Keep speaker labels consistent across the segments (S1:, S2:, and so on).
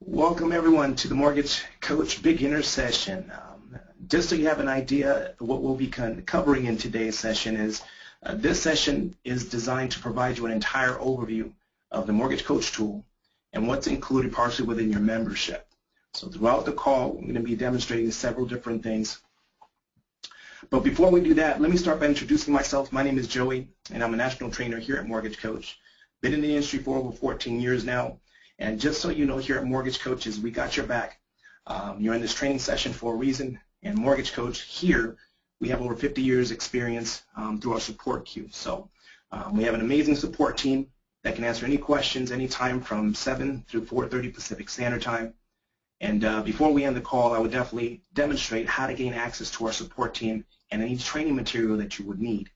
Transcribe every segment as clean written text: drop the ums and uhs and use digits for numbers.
S1: Welcome everyone to the Mortgage Coach Beginner Session. Just so you have an idea, what we'll be covering in today's session is this session is designed to provide you an entire overview of the Mortgage Coach tool and what's included partially within your membership. So throughout the call, we're going to be demonstrating several different things. But before we do that, let me start by introducing myself. My name is Joey, and I'm a national trainer here at Mortgage Coach. Been in the industry for over 14 years now. And just so you know, here at Mortgage Coaches, we got your back. You're in this training session for a reason. And Mortgage Coach here, we have over 50 years experience through our support queue. So we have an amazing support team that can answer any questions anytime from 7 through 4:30 Pacific Standard Time. And before we end the call, I would definitely demonstrate how to gain access to our support team and any training material that you would need.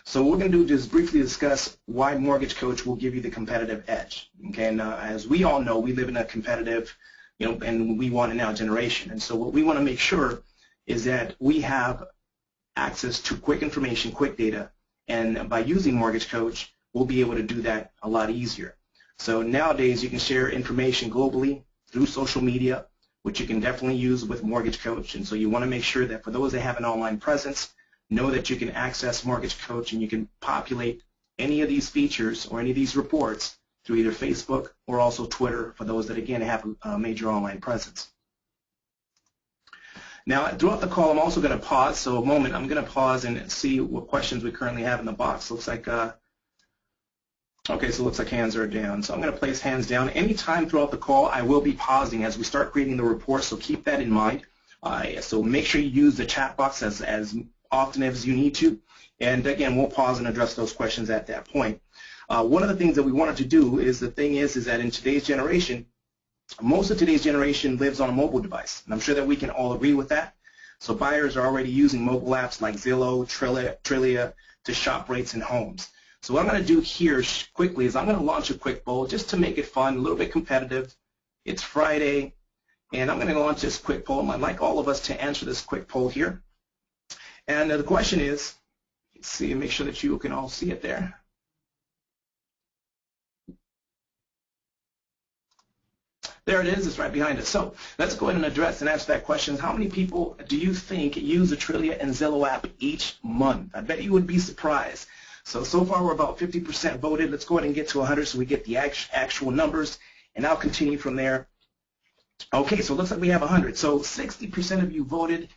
S1: So what we're going to do is briefly discuss why Mortgage Coach will give you the competitive edge. Okay, and as we all know, we live in a competitive, and we want it now generation. And so what we want to make sure is that we have access to quick information, quick data, and by using Mortgage Coach, we'll be able to do that a lot easier. So nowadays, you can share information globally through social media, which you can definitely use with Mortgage Coach. And so you want to make sure that for those that have an online presence, know that you can access Mortgage Coach and you can populate any of these features or any of these reports through either Facebook or also Twitter for those that, again, have a major online presence. Now, throughout the call, I'm also going to pause. So a moment, I'm going to pause and see what questions we currently have in the box. Looks like, okay, so it looks like hands are down. So I'm going to place hands down. Anytime throughout the call, I will be pausing as we start creating the report, so keep that in mind. So make sure you use the chat box as often as you need to, and again, we'll pause and address those questions at that point. One of the things that we wanted to do is that in today's generation, most of today's generation lives on a mobile device, and I'm sure that we can all agree with that. So buyers are already using mobile apps like Zillow, Trillia to shop rates in homes. So what I'm going to do here quickly is I'm going to launch a quick poll just to make it fun, a little bit competitive. It's Friday, and I'm going to launch this quick poll. I'd like all of us to answer this quick poll here. And the question is, let's see, make sure that you can all see it there. There it is. It's right behind us. So let's go ahead and address and answer that question. How many people do you think use the Trillia and Zillow app each month? I bet you would be surprised. So far we're about 50% voted. Let's go ahead and get to 100 so we get the actual numbers, and I'll continue from there. Okay, so it looks like we have 100. So 60% of you voted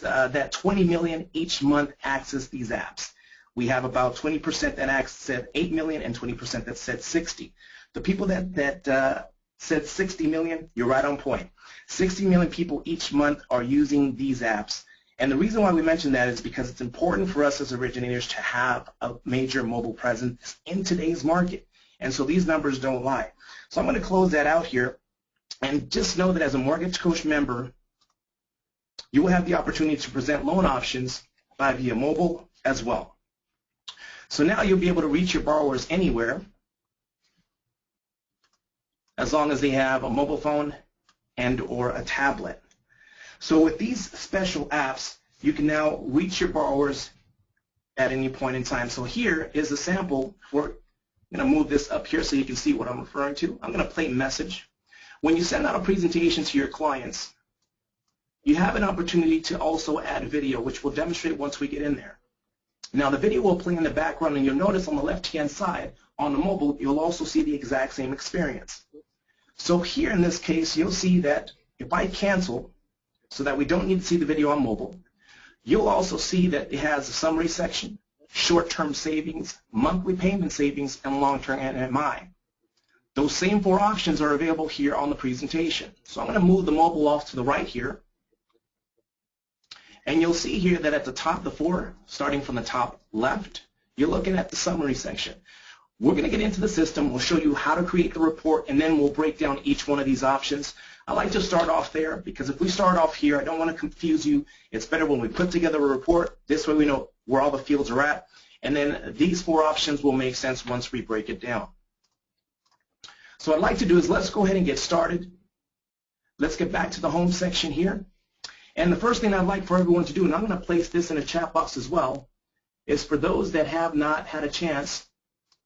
S1: that 20 million each month access these apps. We have about 20% that said 8 million and 20% that said 60. The people that said 60 million, you're right on point. 60 million people each month are using these apps. And the reason why we mention that is because it's important for us as originators to have a major mobile presence in today's market. And so these numbers don't lie. So I'm going to close that out here, and just know that as a Mortgage Coach member, you will have the opportunity to present loan options via mobile as well. So now you'll be able to reach your borrowers anywhere as long as they have a mobile phone and or a tablet. So with these special apps, you can now reach your borrowers at any point in time. So here is a sample for, I'm going to move this up here so you can see what I'm referring to. I'm going to play message. When you send out a presentation to your clients, you have an opportunity to also add video, which we'll demonstrate once we get in there. Now, the video will play in the background, and you'll notice on the left-hand side on the mobile, you'll also see the exact same experience. So here in this case, you'll see that if I cancel so that we don't need to see the video on mobile, you'll also see that it has a summary section, short-term savings, monthly payment savings, and long-term NMI. Those same four options are available here on the presentation. So I'm going to move the mobile off to the right here. And you'll see here that at the top, the four, starting from the top left, you're looking at the summary section. We're going to get into the system. We'll show you how to create the report, and then we'll break down each one of these options. I like to start off there because if we start off here, I don't want to confuse you. It's better when we put together a report. This way we know where all the fields are at. And then these four options will make sense once we break it down. So what I'd like to do is let's go ahead and get started. Let's get back to the home section here. And the first thing I'd like for everyone to do, and I'm going to place this in a chat box as well, is for those that have not had a chance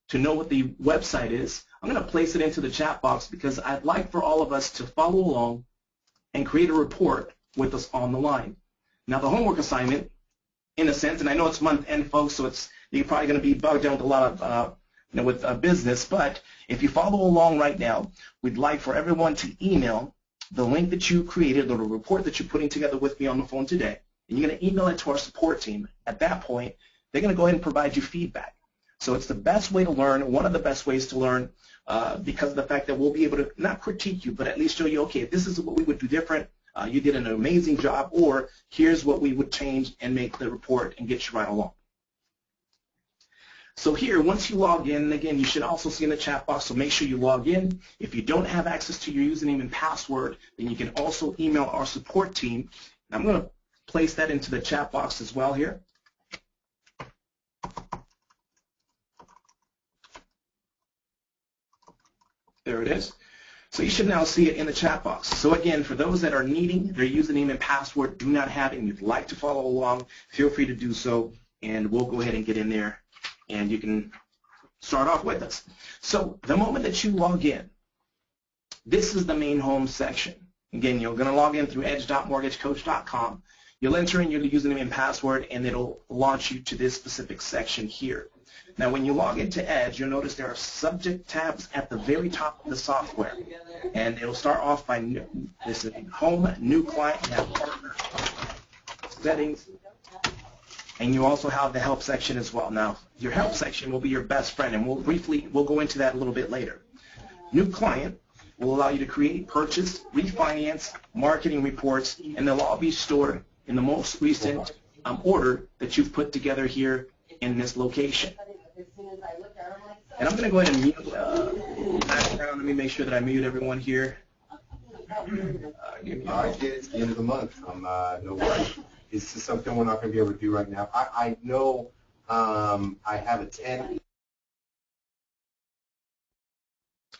S1: to know what the website is, I'm going to place it into the chat box because I'd like for all of us to follow along and create a report with us on the line. Now, the homework assignment, in a sense, and I know it's month end, folks, so you're probably going to be bogged down with a lot of with business, but if you follow along right now, we'd like for everyone to email the link that you created or the report that you're putting together with me on the phone today, and you're going to email it to our support team. At that point, they're going to go ahead and provide you feedback. So it's the best way to learn, one of the best ways to learn, because of the fact that we'll be able to not critique you, but at least show you, okay, this is what we would do different. You did an amazing job, or here's what we would change and make the report and get you right along. So here, once you log in, again, you should also see in the chat box, so make sure you log in. If you don't have access to your username and password, then you can also email our support team. I'm going to place that into the chat box as well here. There it is. So you should now see it in the chat box. So again, for those that are needing their username and password, do not have it, and you'd like to follow along, feel free to do so, and we'll go ahead and get in there, and you can start off with us. So the moment that you log in, this is the main home section. Again, you're going to log in through edge.mortgagecoach.com. You'll enter in your username and password, and it'll launch you to this specific section here. Now, when you log into Edge, you'll notice there are subject tabs at the very top of the software, and it'll start off by this is Home, New Client, and have Partner, Settings, and you also have the Help section as well. Now, your Help section will be your best friend, and we'll go into that a little bit later. New Client will allow you to create purchase, refinance, marketing reports, and they'll all be stored in the most recent order that you've put together here in this location. And I'm going to go ahead and mute background. Let me make sure that I mute everyone here.
S2: It's the end of the month. No worries. This is something we're not going to be able to do right now. I know I have a 10.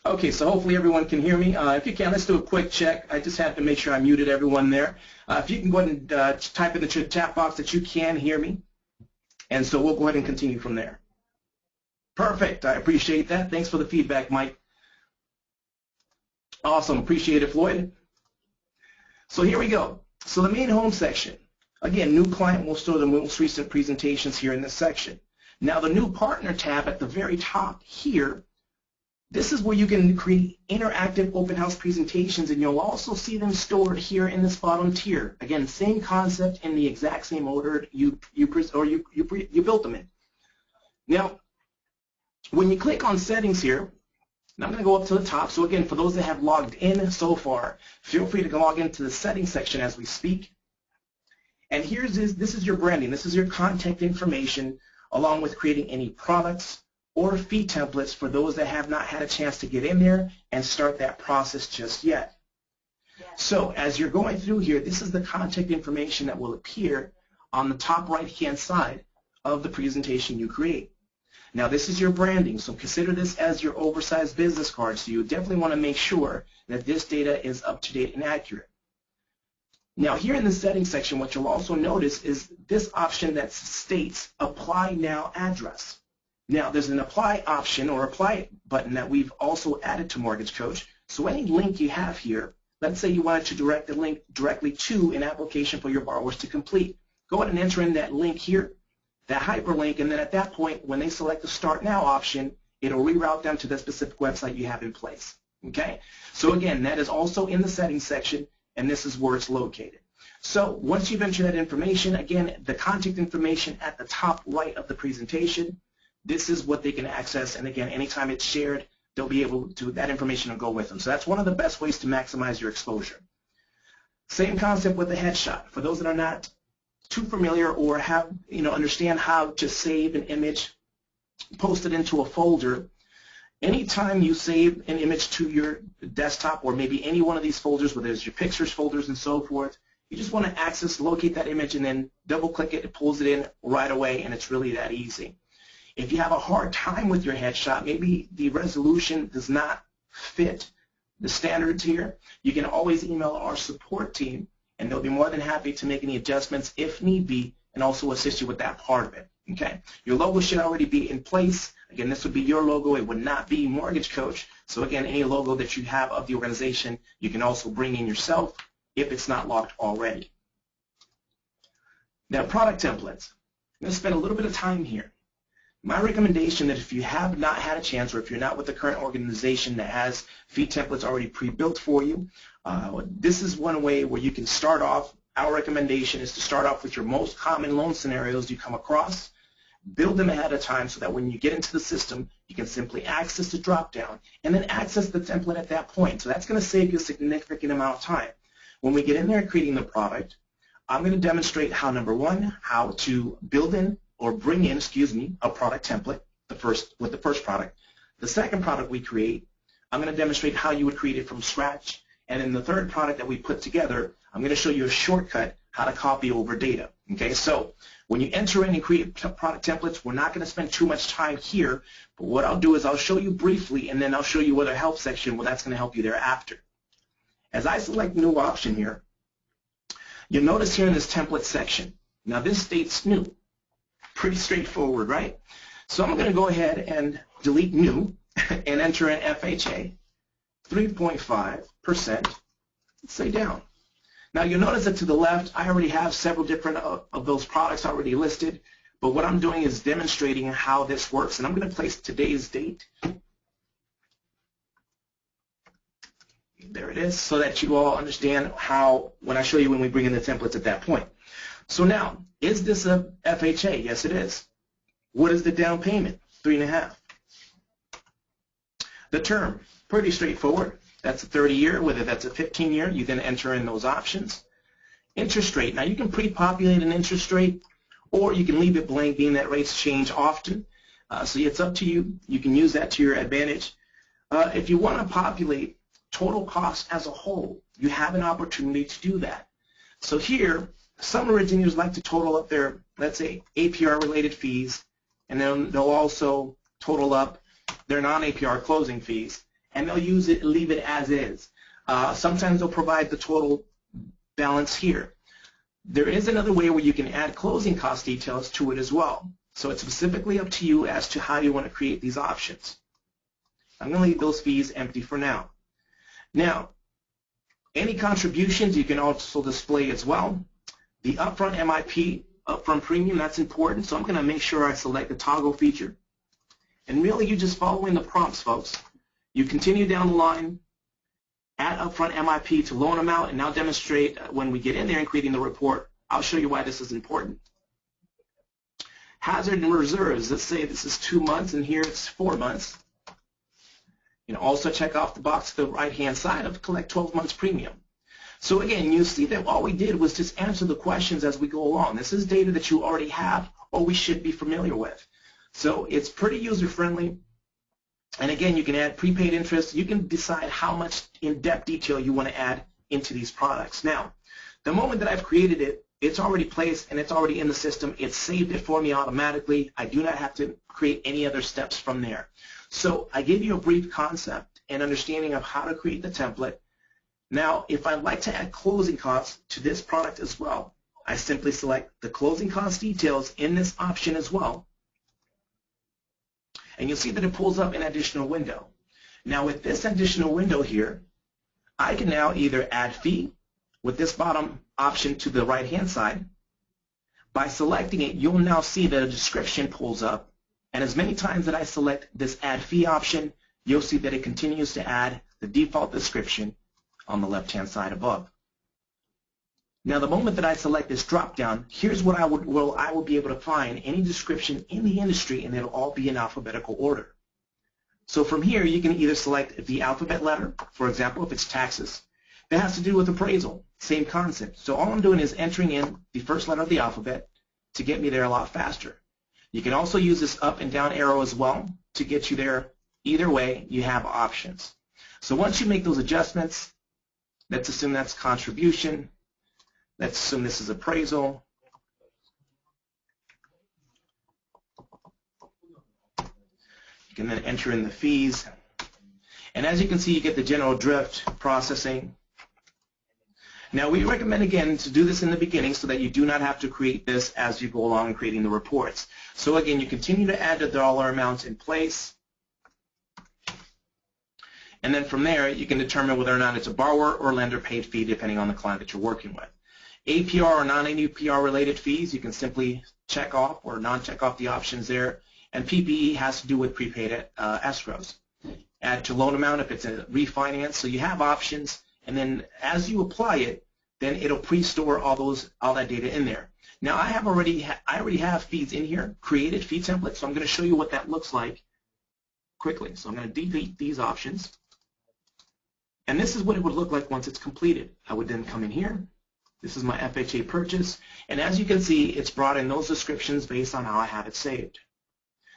S1: Okay, so hopefully everyone can hear me. If you can, let's do a quick check. I just have to make sure I muted everyone there. If you can go ahead and type in the chat box that you can hear me. And so we'll go ahead and continue from there. Perfect. I appreciate that. Thanks for the feedback, Mike. Awesome. Appreciate it, Floyd. So here we go. So the main home section. Again, new client will store the most recent presentations here in this section. Now the new partner tab at the very top here, this is where you can create interactive open house presentations, and you'll also see them stored here in this bottom tier. Again, same concept in the exact same order you built them in. Now, when you click on settings here, now I'm going to go up to the top. So again, for those that have logged in so far, feel free to log into the settings section as we speak. And this is your branding. This is your contact information, along with creating any products or fee templates for those that have not had a chance to get in there and start that process just yet. So as you're going through here, this is the contact information that will appear on the top right-hand side of the presentation you create. Now this is your branding, so consider this as your oversized business card, so you definitely want to make sure that this data is up to date and accurate. Now here in the settings section, what you'll also notice is this option that states Apply Now Address. Now there's an apply option or apply button that we've also added to Mortgage Coach, so any link you have here, let's say you wanted to direct the link directly to an application for your borrowers to complete, go ahead and enter in that link here, that hyperlink, and then at that point, when they select the Start Now option, it'll reroute them to the specific website you have in place. Okay? So again, that is also in the settings section, and this is where it's located. So once you've entered that information, again, the contact information at the top right of the presentation, this is what they can access, and again, anytime it's shared, they'll be able to, that information will go with them. So that's one of the best ways to maximize your exposure. Same concept with the headshot. For those that are not too familiar or have, understand how to save an image, post it into a folder, anytime you save an image to your desktop or maybe any one of these folders, whether it's your pictures folders and so forth, you just want to access, locate that image, and then double-click it. It pulls it in right away, and it's really that easy. If you have a hard time with your headshot, maybe the resolution does not fit the standards here, you can always email our support team, and they'll be more than happy to make any adjustments if need be and also assist you with that part of it. Okay, your logo should already be in place. Again, this would be your logo. It would not be Mortgage Coach. So again, any logo that you have of the organization, you can also bring in yourself if it's not locked already. Now, product templates. I'm going to spend a little bit of time here. My recommendation that if you have not had a chance, or if you're not with the current organization that has fee templates already pre-built for you, this is one way where you can start off. Our recommendation is to start off with your most common loan scenarios you come across, build them ahead of time so that when you get into the system, you can simply access the drop-down and then access the template at that point. So that's going to save you a significant amount of time. When we get in there and creating the product, I'm going to demonstrate how, number one, how to build in or bring in, a product template with the first product. The second product we create, I'm going to demonstrate how you would create it from scratch. And then the third product that we put together, I'm going to show you a shortcut how to copy over data. Okay, so when you enter in and create product templates, we're not going to spend too much time here, but what I'll do is I'll show you briefly, and then I'll show you what a help section, well, that's going to help you thereafter. As I select new option here, you'll notice here in this template section, now this states new. Pretty straightforward, right? So I'm going to go ahead and delete new and enter in FHA, 3.5%, let's say down. Now you'll notice that to the left, I already have several different of those products already listed, but what I'm doing is demonstrating how this works, and I'm going to place today's date. There it is, so that you all understand how, when I show you when we bring in the templates at that point. So now, is this a FHA? Yes, it is. What is the down payment? 3.5. The term, pretty straightforward. That's a 30-year, whether that's a 15-year, you then enter in those options. Interest rate. Now, you can pre-populate an interest rate, or you can leave it blank, being that rates change often. So it's up to you. You can use that to your advantage. If you want to populate total cost as a whole, you have an opportunity to do that. So here, some originators like to total up their, let's say, APR-related fees, and then they'll also total up their non-APR closing fees, and they'll use it, leave it as is. Sometimes they'll provide the total balance here. There is another way where you can add closing cost details to it as well. So it's specifically up to you as to how you want to create these options. I'm going to leave those fees empty for now. Now, any contributions you can also display as well. The upfront MIP, upfront premium, that's important, so I'm going to make sure I select the toggle feature. And really, you're just following the prompts, folks. You continue down the line, add upfront MIP to loan amount, and now demonstrate when we get in there and creating the report. I'll show you why this is important. Hazard and reserves, let's say this is 2 months, and here it's 4 months. You know, also check off the box to the right-hand side of collect 12 months premium. So again, you see that all we did was just answer the questions as we go along. This is data that you already have or we should be familiar with. So it's pretty user-friendly. And again, you can add prepaid interest. You can decide how much in-depth detail you want to add into these products. Now, the moment that I've created it, it's already placed and it's already in the system. It's saved it for me automatically. I do not have to create any other steps from there. So I gave you a brief concept and understanding of how to create the template. Now, if I'd like to add closing costs to this product as well, I simply select the closing cost details in this option as well. And you'll see that it pulls up an additional window. Now, with this additional window here, I can now either add fee with this bottom option to the right-hand side. By selecting it, you'll now see that a description pulls up. And as many times that I select this add fee option, you'll see that it continues to add the default description on the left-hand side above. Now, the moment that I select this drop-down, here's what I will be able to find any description in the industry, and it'll all be in alphabetical order. So from here, you can either select the alphabet letter, for example, if it's taxes. That has to do with appraisal, same concept. So all I'm doing is entering in the first letter of the alphabet to get me there a lot faster. You can also use this up and down arrow as well to get you there. Either way, you have options. So once you make those adjustments, let's assume that's contribution. Let's assume this is appraisal. You can then enter in the fees. And as you can see, you get the general drift processing. Now, we recommend, again, to do this in the beginning so that you do not have to create this as you go along creating the reports. So, again, you continue to add the dollar amounts in place. And then from there, you can determine whether or not it's a borrower or lender paid fee, depending on the client that you're working with. APR or non-APR related fees, you can simply check off or non-check off the options there. And PPE has to do with prepaid escrows. Add to loan amount if it's a refinance. So you have options, and then as you apply it, then it'll pre-store all that data in there. Now I already have feeds in here, created feed templates. So I'm going to show you what that looks like quickly. So I'm going to delete these options. And this is what it would look like once it's completed. I would then come in here. This is my FHA purchase. And as you can see, it's brought in those descriptions based on how I have it saved.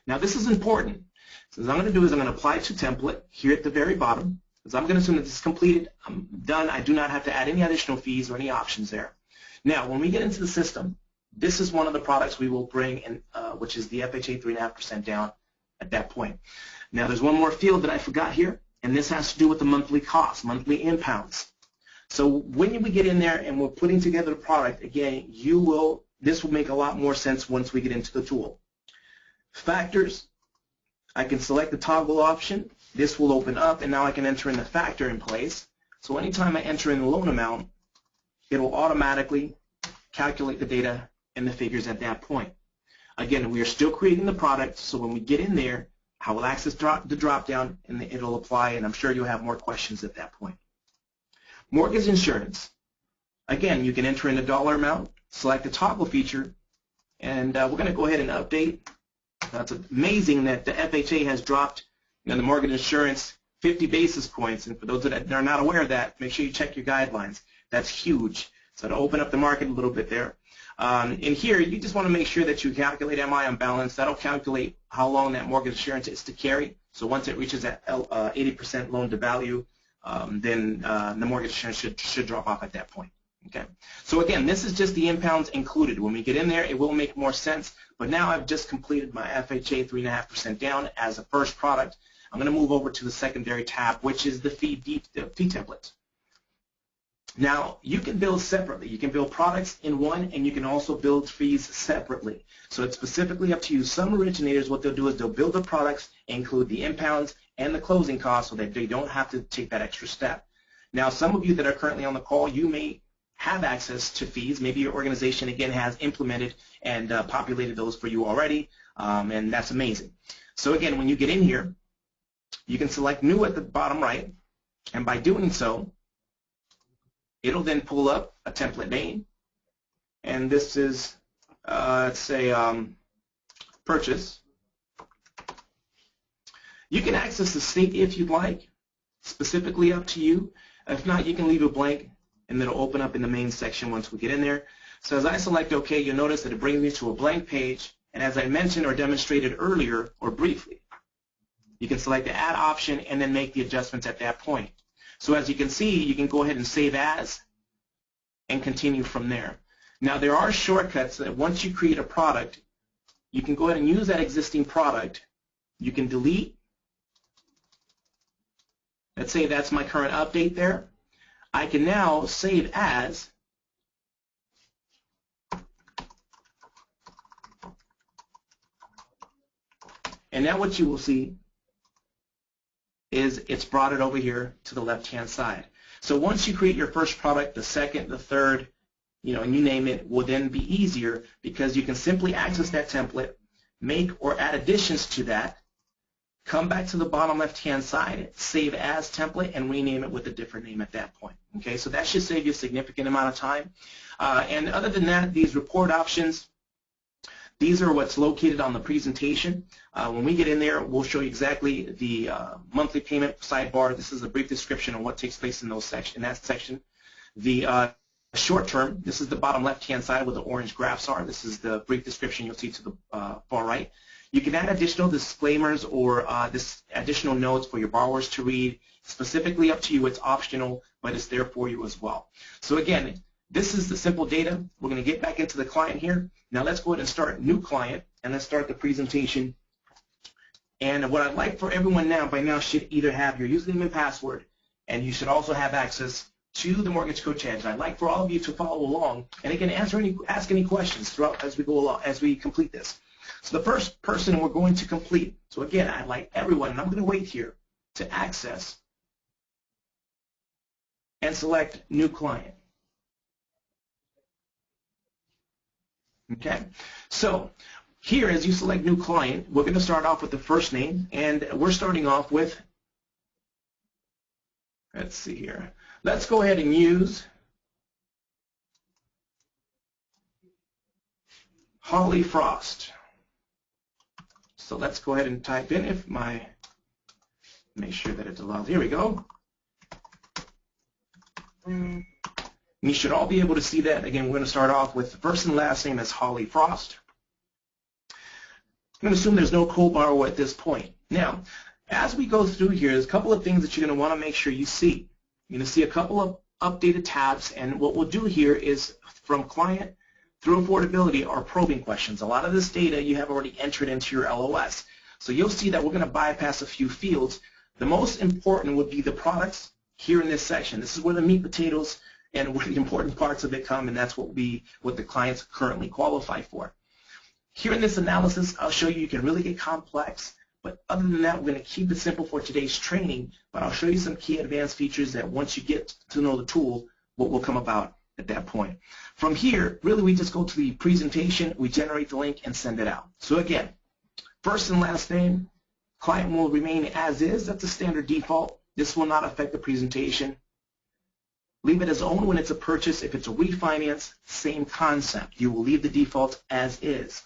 S1: Now this is important. So what I'm going to do is I'm going to apply to template here at the very bottom. Because I'm going to assume that this is completed. I'm done. I do not have to add any additional fees or any options there. Now, when we get into the system, this is one of the products we will bring in, which is the FHA 3.5% down at that point. Now, there's one more field that I forgot here. And this has to do with the monthly cost, monthly impounds. So when we get in there and we're putting together the product, again, this will make a lot more sense once we get into the tool. Factors, I can select the toggle option. This will open up, and now I can enter in the factor in place. So anytime I enter in the loan amount, it will automatically calculate the data and the figures at that point. Again, we are still creating the product, so when we get in there, I will access the drop-down, and it'll apply, and I'm sure you'll have more questions at that point. Mortgage insurance. Again, you can enter in the dollar amount, select the toggle feature, and we're going to go ahead and update. That's amazing that the FHA has dropped the mortgage insurance 50 basis points, and for those that are not aware of that, make sure you check your guidelines. That's huge. So to open up the market a little bit there. In here, you just want to make sure that you calculate MI on balance. That'll calculate how long that mortgage insurance is to carry. So once it reaches that 80% loan to value, then the mortgage insurance should drop off at that point. Okay. So again, this is just the impounds included. When we get in there, it will make more sense. But now I've just completed my FHA 3.5% down as a first product. I'm going to move over to the secondary tab, which is the fee template. Now, you can build separately. You can build products in one, and you can also build fees separately. So it's specifically up to you. Some originators, what they'll do is they'll build the products, include the impounds and the closing costs so that they don't have to take that extra step. Now, some of you that are currently on the call, you may have access to fees. Maybe your organization, again, has implemented and populated those for you already, and that's amazing. So, again, when you get in here, you can select New at the bottom right, and by doing so, it'll then pull up a template name, and this is, let's say, purchase. You can access the state if you'd like, specifically up to you. If not, you can leave it blank, and it'll open up in the main section once we get in there. So as I select OK, you'll notice that it brings me to a blank page, and as I mentioned or demonstrated earlier or briefly, you can select the Add option and then make the adjustments at that point. So as you can see, you can go ahead and save as and continue from there. Now there are shortcuts that once you create a product, you can go ahead and use that existing product. You can delete. Let's say that's my current update there. I can now save as, and now what you will see is it's brought it over here to the left-hand side. So once you create your first product, the second, the third, and you name it, will then be easier because you can simply access that template, make or add additions to that, come back to the bottom left-hand side, save as template, and rename it with a different name at that point. Okay, so that should save you a significant amount of time. And other than that, these report options, these are what's located on the presentation. When we get in there, we'll show you exactly the monthly payment sidebar. This is a brief description of what takes place in that section. The short term, this is the bottom left-hand side where the orange graphs are. This is the brief description you'll see to the far right. You can add additional disclaimers or this additional notes for your borrowers to read. Specifically up to you. It's optional, but it's there for you as well. So again, this is the simple data. We're going to get back into the client here. Now let's go ahead and start new client, and let's start the presentation. And what I'd like for everyone now, by now, should either have your username and password, and you should also have access to the Mortgage Coach Edge. I'd like for all of you to follow along, and again, ask any questions throughout as we go along, as we complete this. So the first person we're going to complete, so again, I'd like everyone, and I'm going to wait here, to access and select New Client. Okay, so here as you select New Client, we're going to start off with the first name, and we're starting off with, let's see here, let's go ahead and use Holly Frost. So let's go ahead and type in make sure that it allows, here we go. You should all be able to see that. Again, we're going to start off with the first and last name as Holly Frost. I'm going to assume there's no co-borrower at this point. Now, as we go through here, there's a couple of things that you're going to want to make sure you see. You're going to see a couple of updated tabs, and what we'll do here is from client through affordability are probing questions. A lot of this data you have already entered into your LOS. So you'll see that we're going to bypass a few fields. The most important would be the products here in this section. This is where the meat, potatoes, and where the important parts of it come, and that's what the clients currently qualify for. Here in this analysis, I'll show you can really get complex, but other than that, we're going to keep it simple for today's training, but I'll show you some key advanced features that once you get to know the tool, what will come about at that point. From here, really we just go to the presentation, we generate the link, and send it out. So again, first and last name, client will remain as is. That's a standard default. This will not affect the presentation. Leave it as owned when it's a purchase. If it's a refinance, same concept. You will leave the default as is.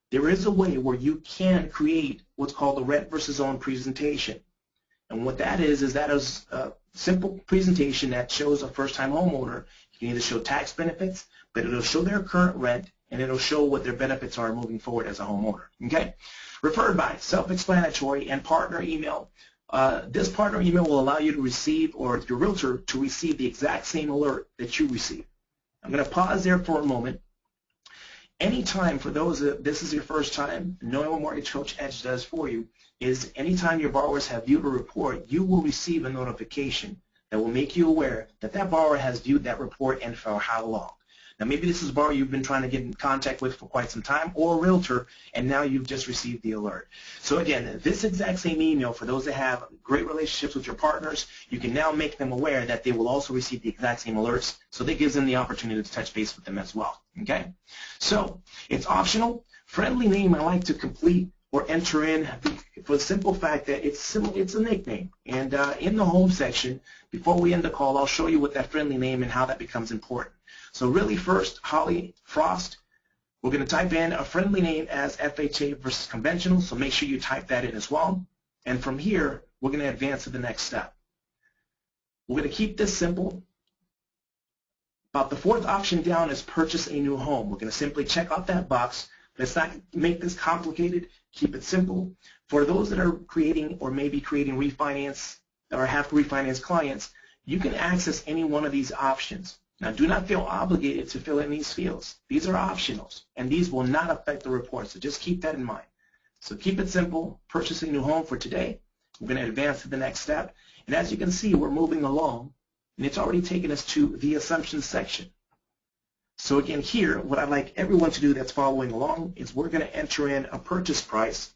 S1: There is a way where you can create what's called a rent versus own presentation. And what that is a simple presentation that shows a first-time homeowner. You can either show tax benefits, but it'll show their current rent, and it'll show what their benefits are moving forward as a homeowner. Okay? Referred by, self-explanatory, and partner email. This partner email will allow you to receive, or your realtor to receive the exact same alert that you receive. I'm going to pause there for a moment. Anytime, for those that this is your first time, knowing what Mortgage Coach Edge does for you is anytime your borrowers have viewed a report, you will receive a notification that will make you aware that that borrower has viewed that report and for how long. Now, maybe this is a borrower you've been trying to get in contact with for quite some time, or a realtor, and now you've just received the alert. So again, this exact same email, for those that have great relationships with your partners, you can now make them aware that they will also receive the exact same alerts, so that gives them the opportunity to touch base with them as well. Okay? So it's optional. Friendly name I like to complete or enter in for the simple fact that it's a nickname. And in the home section, before we end the call, I'll show you what that friendly name and how that becomes important. So really first, Holly Frost, we're going to type in a friendly name as FHA versus conventional, so make sure you type that in as well. And from here, we're going to advance to the next step. We're going to keep this simple. About the fourth option down is purchase a new home. We're going to simply check off that box. Let's not make this complicated. Keep it simple. For those that are creating or maybe creating refinance or have to refinance clients, you can access any one of these options. Now, do not feel obligated to fill in these fields. These are optionals, and these will not affect the report, so just keep that in mind. So keep it simple, purchase a new home for today. We're going to advance to the next step, and as you can see, we're moving along, and it's already taken us to the assumptions section. So again, here, what I'd like everyone to do that's following along is we're going to enter in a purchase price.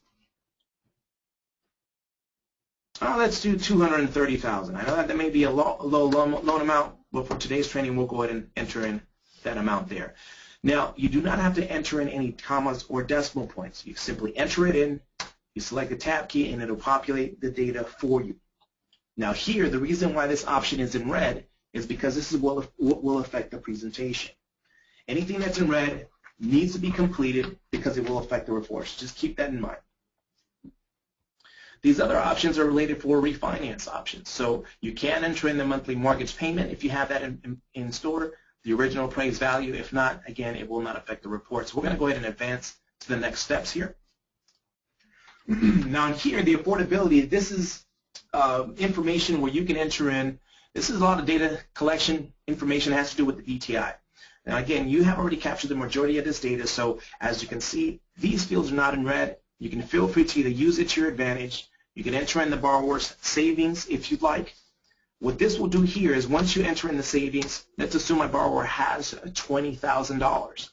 S1: Oh, let's do $230,000. I know that may be a low loan amount, but for today's training, we'll go ahead and enter in that amount there. Now, you do not have to enter in any commas or decimal points. You simply enter it in, you select the tab key, and it'll populate the data for you. Now here, the reason why this option is in red is because this is what will affect the presentation. Anything that's in red needs to be completed because it will affect the reports. Just keep that in mind. These other options are related for refinance options. So you can enter in the monthly mortgage payment if you have that in store, the original appraised value. If not, again, it will not affect the report. So we're going to go ahead and advance to the next steps here. Now here, the affordability, this is information where you can enter in. This is a lot of data collection information that has to do with the DTI. Now again, you have already captured the majority of this data, so as you can see, these fields are not in red. You can feel free to either use it to your advantage. You can enter in the borrower's savings if you'd like. what this will do here is once you enter in the savings, let's assume my borrower has $20,000.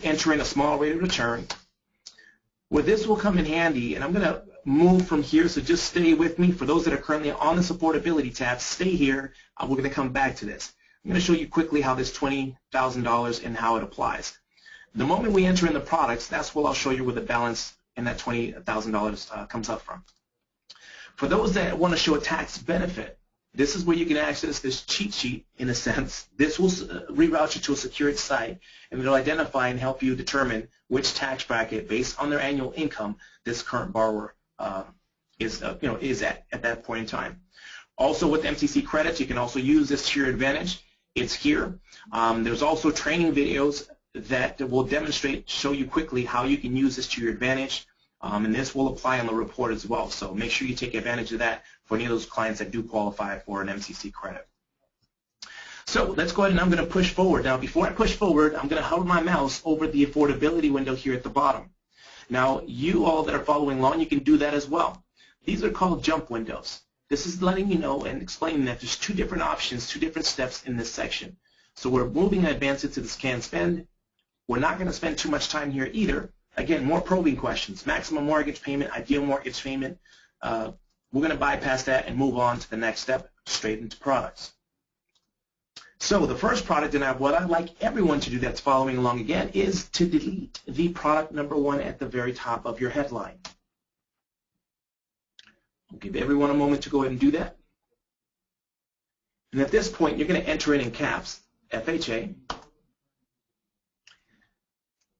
S1: Enter in a small rate of return. Well, this will come in handy, and I'm going to move from here, so just stay with me. For those that are currently on this affordability tab, stay here. We're going to come back to this. I'm going to show you quickly how this $20,000 and how it applies. The moment we enter in the products, that's what I'll show you where the balance and that $20,000 comes up from. For those that want to show a tax benefit, this is where you can access this cheat sheet in a sense. This will reroute you to a secured site, and it'll identify and help you determine which tax bracket based on their annual income this current borrower is at that point in time. Also with MCC credits, you can also use this to your advantage. It's here. There's also training videos that will demonstrate, show you quickly how you can use this to your advantage. And this will apply on the report as well. So make sure you take advantage of that for any of those clients that do qualify for an MCC credit. So let's go ahead and I'm going to push forward. Now before I push forward, I'm going to hover my mouse over the affordability window here at the bottom. Now you all that are following along, you can do that as well. These are called jump windows. This is letting you know and explaining that there's two different options, two different steps in this section. So we're moving and advancing to the scan spend. We're not going to spend too much time here either. Again, more probing questions, maximum mortgage payment, ideal mortgage payment. We're going to bypass that and move on to the next step, straight into products. So the first product, and what I'd like everyone to do that's following along again, is to delete the product number 1 at the very top of your headline. I'll give everyone a moment to go ahead and do that. And at this point, you're going to enter in caps, FHA.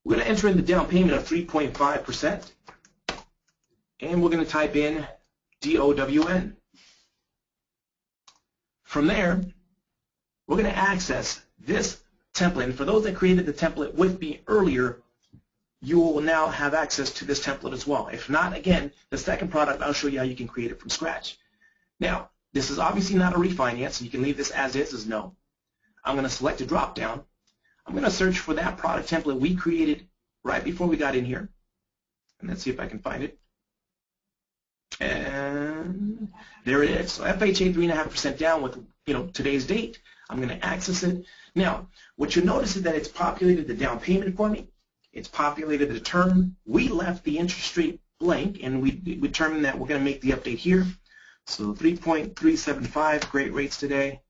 S1: We're going to enter in the down payment of 3.5%, and we're going to type in DOWN. From there, we're going to access this template. And for those that created the template with me earlier, you will now have access to this template as well. If not, again, the second product, I'll show you how you can create it from scratch. Now, this is obviously not a refinance, so you can leave this as is no. I'm going to select a drop down. I'm going to search for that product template we created right before we got in here. And let's see if I can find it. And there it is. So FHA 3.5% down with today's date. I'm going to access it. Now, what you'll notice is that it's populated the down payment for me. It's populated the term. We left the interest rate blank, and we determined that we're going to make the update here. So 3.375, great rates today.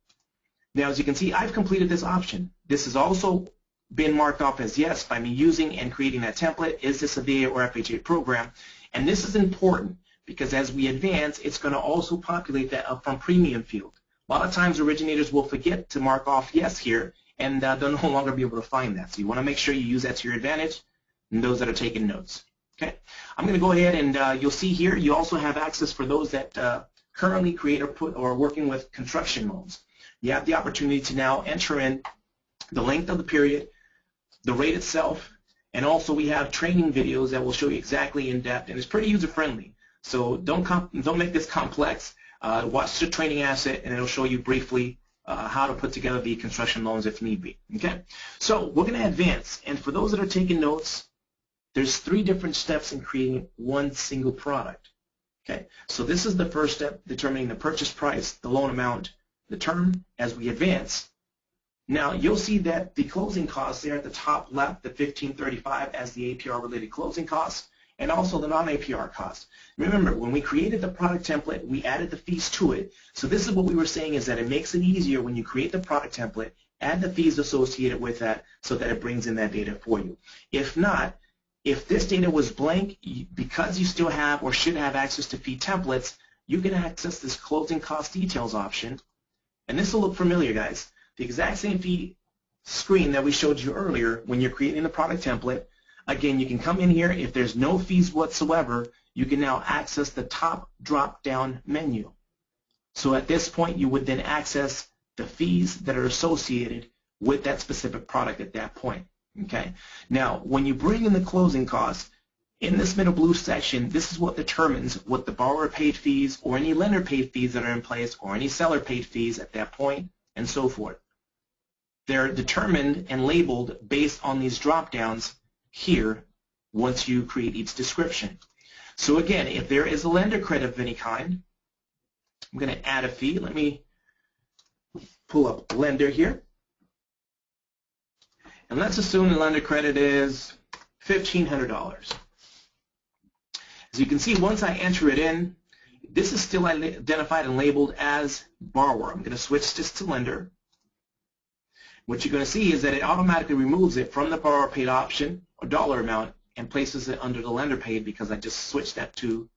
S1: Now, as you can see, I've completed this option. This has also been marked off as yes by me using and creating that template. Is this a VA or FHA program? And this is important because as we advance, it's going to also populate that upfront premium field. A lot of times originators will forget to mark off yes here, and they'll no longer be able to find that. So you want to make sure you use that to your advantage, and those that are taking notes. Okay, I'm going to go ahead and you'll see here you also have access for those that currently create or working with construction loans. You have the opportunity to now enter in the length of the period, the rate itself, and also we have training videos that will show you exactly in depth, and it's pretty user friendly. So don't make this complex. Watch the training asset, and it'll show you briefly how to put together the construction loans if need be. Okay, so we're going to advance, and for those that are taking notes, there's 3 different steps in creating one single product. Okay, so this is the first step, determining the purchase price, the loan amount, the term. As we advance, now you'll see that the closing costs there at the top left, the $1,535 as the APR related closing costs, and also the non-APR costs. Remember, when we created the product template, we added the fees to it. So this is what we were saying, is that it makes it easier when you create the product template, add the fees associated with that so that it brings in that data for you. If not, if this data was blank, because you still have or should have access to fee templates, you can access this closing cost details option. And this will look familiar, guys. The exact same fee screen that we showed you earlier when you're creating the product template. Again, you can come in here. If there's no fees whatsoever, you can now access the top drop-down menu. So at this point, you would then access the fees that are associated with that specific product at that point. Okay. Now, when you bring in the closing costs, in this middle blue section, this is what determines what the borrower paid fees or any lender paid fees that are in place or any seller paid fees at that point and so forth. They're determined and labeled based on these drop-downs here once you create each description. So again, if there is a lender credit of any kind, I'm going to add a fee. Let me pull up lender here. And let's assume the lender credit is $1,500. As you can see, once I enter it in, this is still identified and labeled as borrower. I'm going to switch this to lender. What you're going to see is that it automatically removes it from the borrower paid option or dollar amount and places it under the lender paid because I just switched the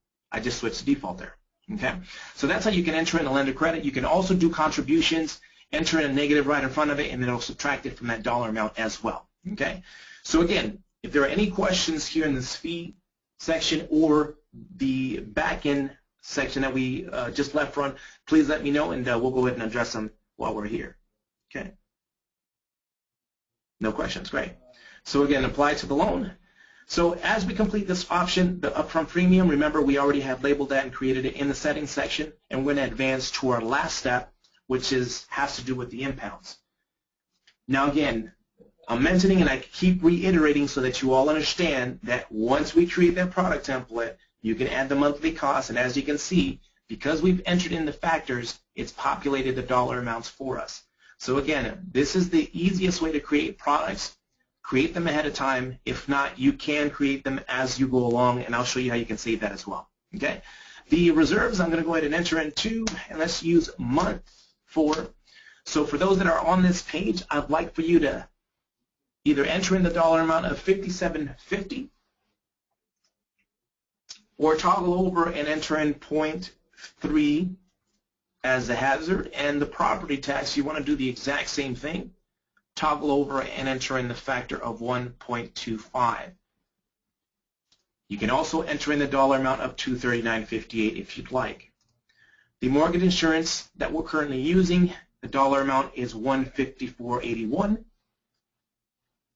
S1: default there. Okay, so that's how you can enter in a lender credit. You can also do contributions, enter in a negative right in front of it, and then it'll subtract it from that dollar amount as well. Okay, so again, if there are any questions here in this fee section or the back end section that we just left on, please let me know, and we'll go ahead and address them while we're here. Okay. No questions, great. So again, apply to the loan. So as we complete this option, the upfront premium, remember we already have labeled that and created it in the settings section, and we're going to advance to our last step, which has to do with the impounds. Now again, I'm mentioning and I keep reiterating so that you all understand that once we create that product template, you can add the monthly cost, and as you can see, because we've entered in the factors, it's populated the dollar amounts for us. So again, this is the easiest way to create products. Create them ahead of time. If not, you can create them as you go along, and I'll show you how you can save that as well. Okay. The reserves I'm going to go ahead and enter into, and let's use month 4. So for those that are on this page, I'd like for you to either enter in the dollar amount of $57.50 or toggle over and enter in 0.3 as the hazard, and the property tax, you want to do the exact same thing. Toggle over and enter in the factor of 1.25. You can also enter in the dollar amount of $239.58 if you'd like. The mortgage insurance that we're currently using, the dollar amount is $154.81. And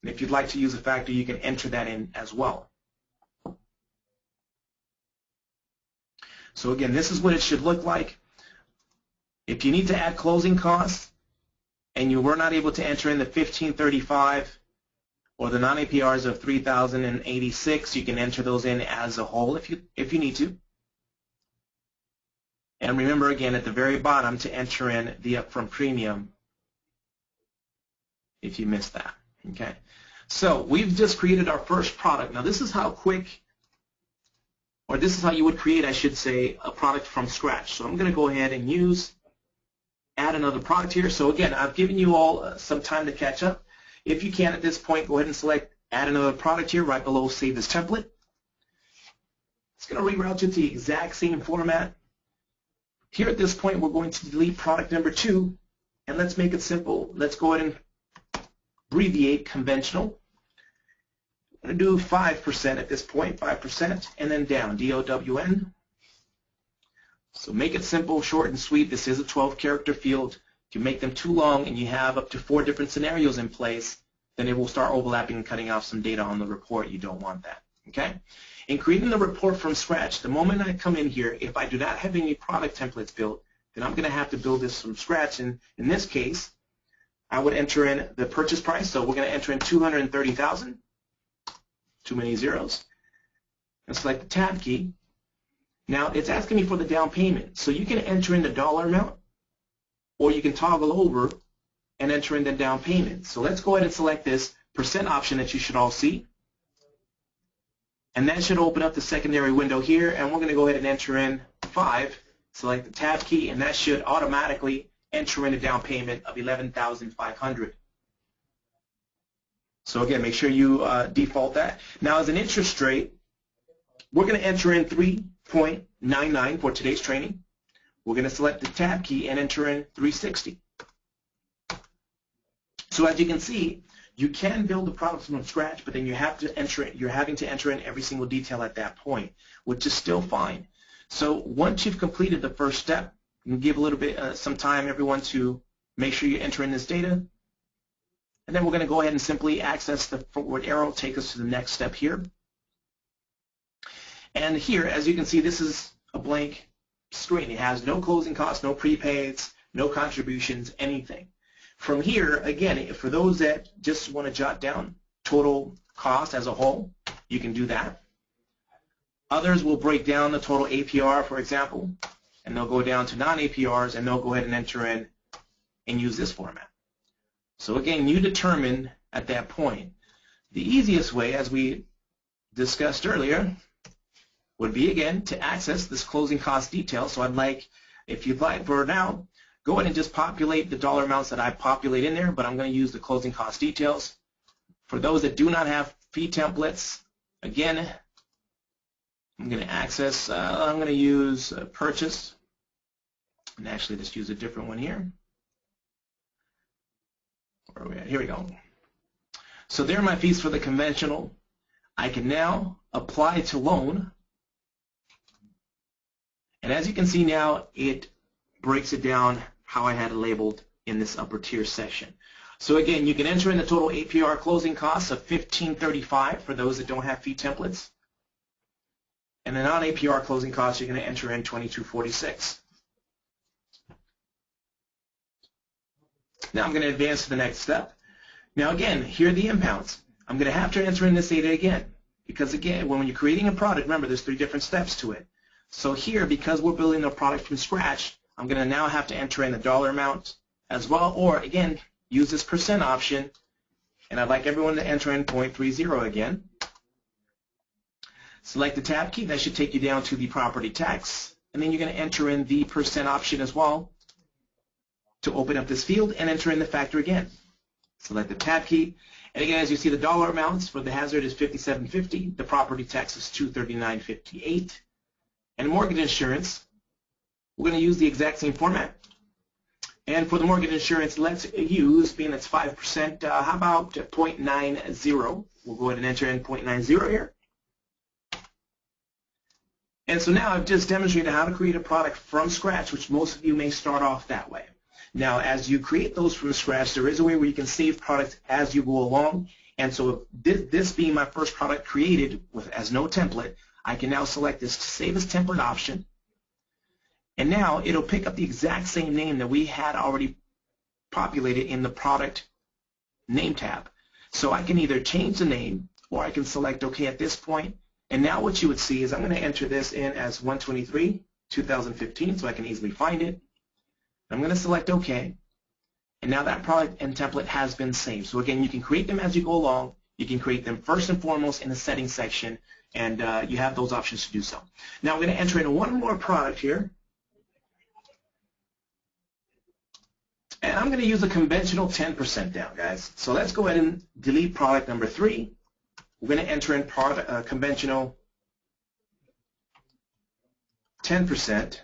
S1: if you'd like to use a factor, you can enter that in as well. So again, this is what it should look like. If you need to add closing costs and you were not able to enter in the $1,535 or the non-APRs of $3,086, you can enter those in as a whole if you need to. And remember again at the very bottom to enter in the upfront premium if you missed that. Okay. So we've just created our first product. Now this is how quick, or this is how you would create, I should say, a product from scratch. So I'm going to go ahead and add another product here. So again, I've given you all some time to catch up. If you can at this point, go ahead and select add another product here right below save this template. It's going to reroute you to the exact same format. Here at this point, we're going to delete product number 2, and let's make it simple. Let's go ahead and abbreviate conventional. I'm going to do 5% at this point, 5%, and then down, DOWN. So make it simple, short and sweet. This is a 12-character field. If you make them too long and you have up to 4 different scenarios in place, then it will start overlapping and cutting off some data on the report. You don't want that. Okay? In creating the report from scratch, the moment I come in here, if I do not have any product templates built, then I'm going to have to build this from scratch. And in this case, I would enter in the purchase price. So we're going to enter in $230,000. Too many zeros. And select the tab key. Now it's asking me for the down payment. So you can enter in the dollar amount, or you can toggle over and enter in the down payment. So let's go ahead and select this % option that you should all see. And that should open up the secondary window here, and we're going to go ahead and enter in 5, select the tab key, and that should automatically enter in a down payment of $11,500. So again, make sure you default that. Now as an interest rate, we're going to enter in 3.99 for today's training. We're going to select the tab key and enter in 360. So as you can see, you can build the product from scratch, but then you have to enter it. You're having to enter in every single detail at that point, which is still fine. So once you've completed the first step, you can give a little bit some time, everyone, to make sure you enter in this data. And then we're going to go ahead and simply access the forward arrow, take us to the next step here. And here, as you can see, this is a blank screen. It has no closing costs, no prepaids, no contributions, anything. From here, again, for those that just want to jot down total cost as a whole, you can do that. Others will break down the total APR, for example. and they'll go down to non-APRs, and they'll go ahead and enter in and use this format. So again, you determine at that point. The easiest way, as we discussed earlier, would be, again, to access this closing cost detail. So I'd like, if you'd like for now, go ahead and just populate the dollar amounts that I populate in there, but I'm going to use the closing cost details. For those that do not have fee templates, again, I'm going to access, I'm going to use purchase, and actually just use a different one here. Where are we at? Here we go. So there are my fees for the conventional. I can now apply to loan. And as you can see now, it breaks it down how I had it labeled in this upper tier section. So again, you can enter in the total APR closing costs of $15.35 for those that don't have fee templates. And the non-APR closing costs, you're going to enter in $22.46. Now I'm going to advance to the next step. Now again, here are the impounds. I'm going to have to enter in this data again, because again, when you're creating a product, remember there's 3 different steps to it. So here, because we're building a product from scratch, I'm going to now have to enter in the dollar amount as well, or again, use this percent option, and I'd like everyone to enter in 0.30 again. Select the tab key. That should take you down to the property tax, and then you're going to enter in the percent option as well to open up this field and enter in the factor again. Select the tab key, and again, as you see, the dollar amounts for the hazard is $57.50, the property tax is $239.58, and mortgage insurance, we're going to use the exact same format. And for the mortgage insurance, let's use, being it's 5%, how about 0.90? We'll go ahead and enter in 0.90 here. And so now I've just demonstrated how to create a product from scratch, which most of you may start off that way. Now, as you create those from scratch, there is a way where you can save products as you go along. And so this being my first product created as no template, I can now select this Save as Template option. And now it'll pick up the exact same name that we had already populated in the Product Name tab. So I can either change the name, or I can select OK at this point. And now what you would see is I'm going to enter this in as 1/23/2015, so I can easily find it. I'm going to select OK, and now that product and template has been saved. So again, you can create them as you go along. You can create them first and foremost in the settings section, and you have those options to do so. Now I'm going to enter in one more product here, and I'm going to use a conventional 10% down, guys. So let's go ahead and delete product number 3. We're going to enter in conventional 10%.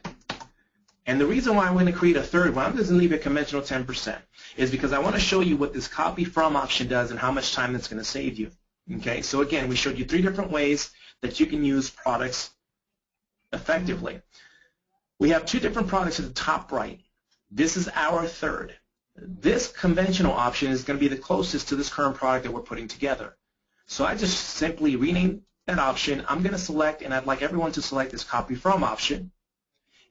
S1: And the reason why I'm going to create a third one, I'm just going to leave it conventional 10%, is because I want to show you what this copy from option does and how much time that's going to save you. Okay, so again, we showed you 3 different ways that you can use products effectively. We have 2 different products at the top right. This is our third. This conventional option is going to be the closest to this current product that we're putting together. So I just simply rename that option. I'm going to select, and I'd like everyone to select this copy from option.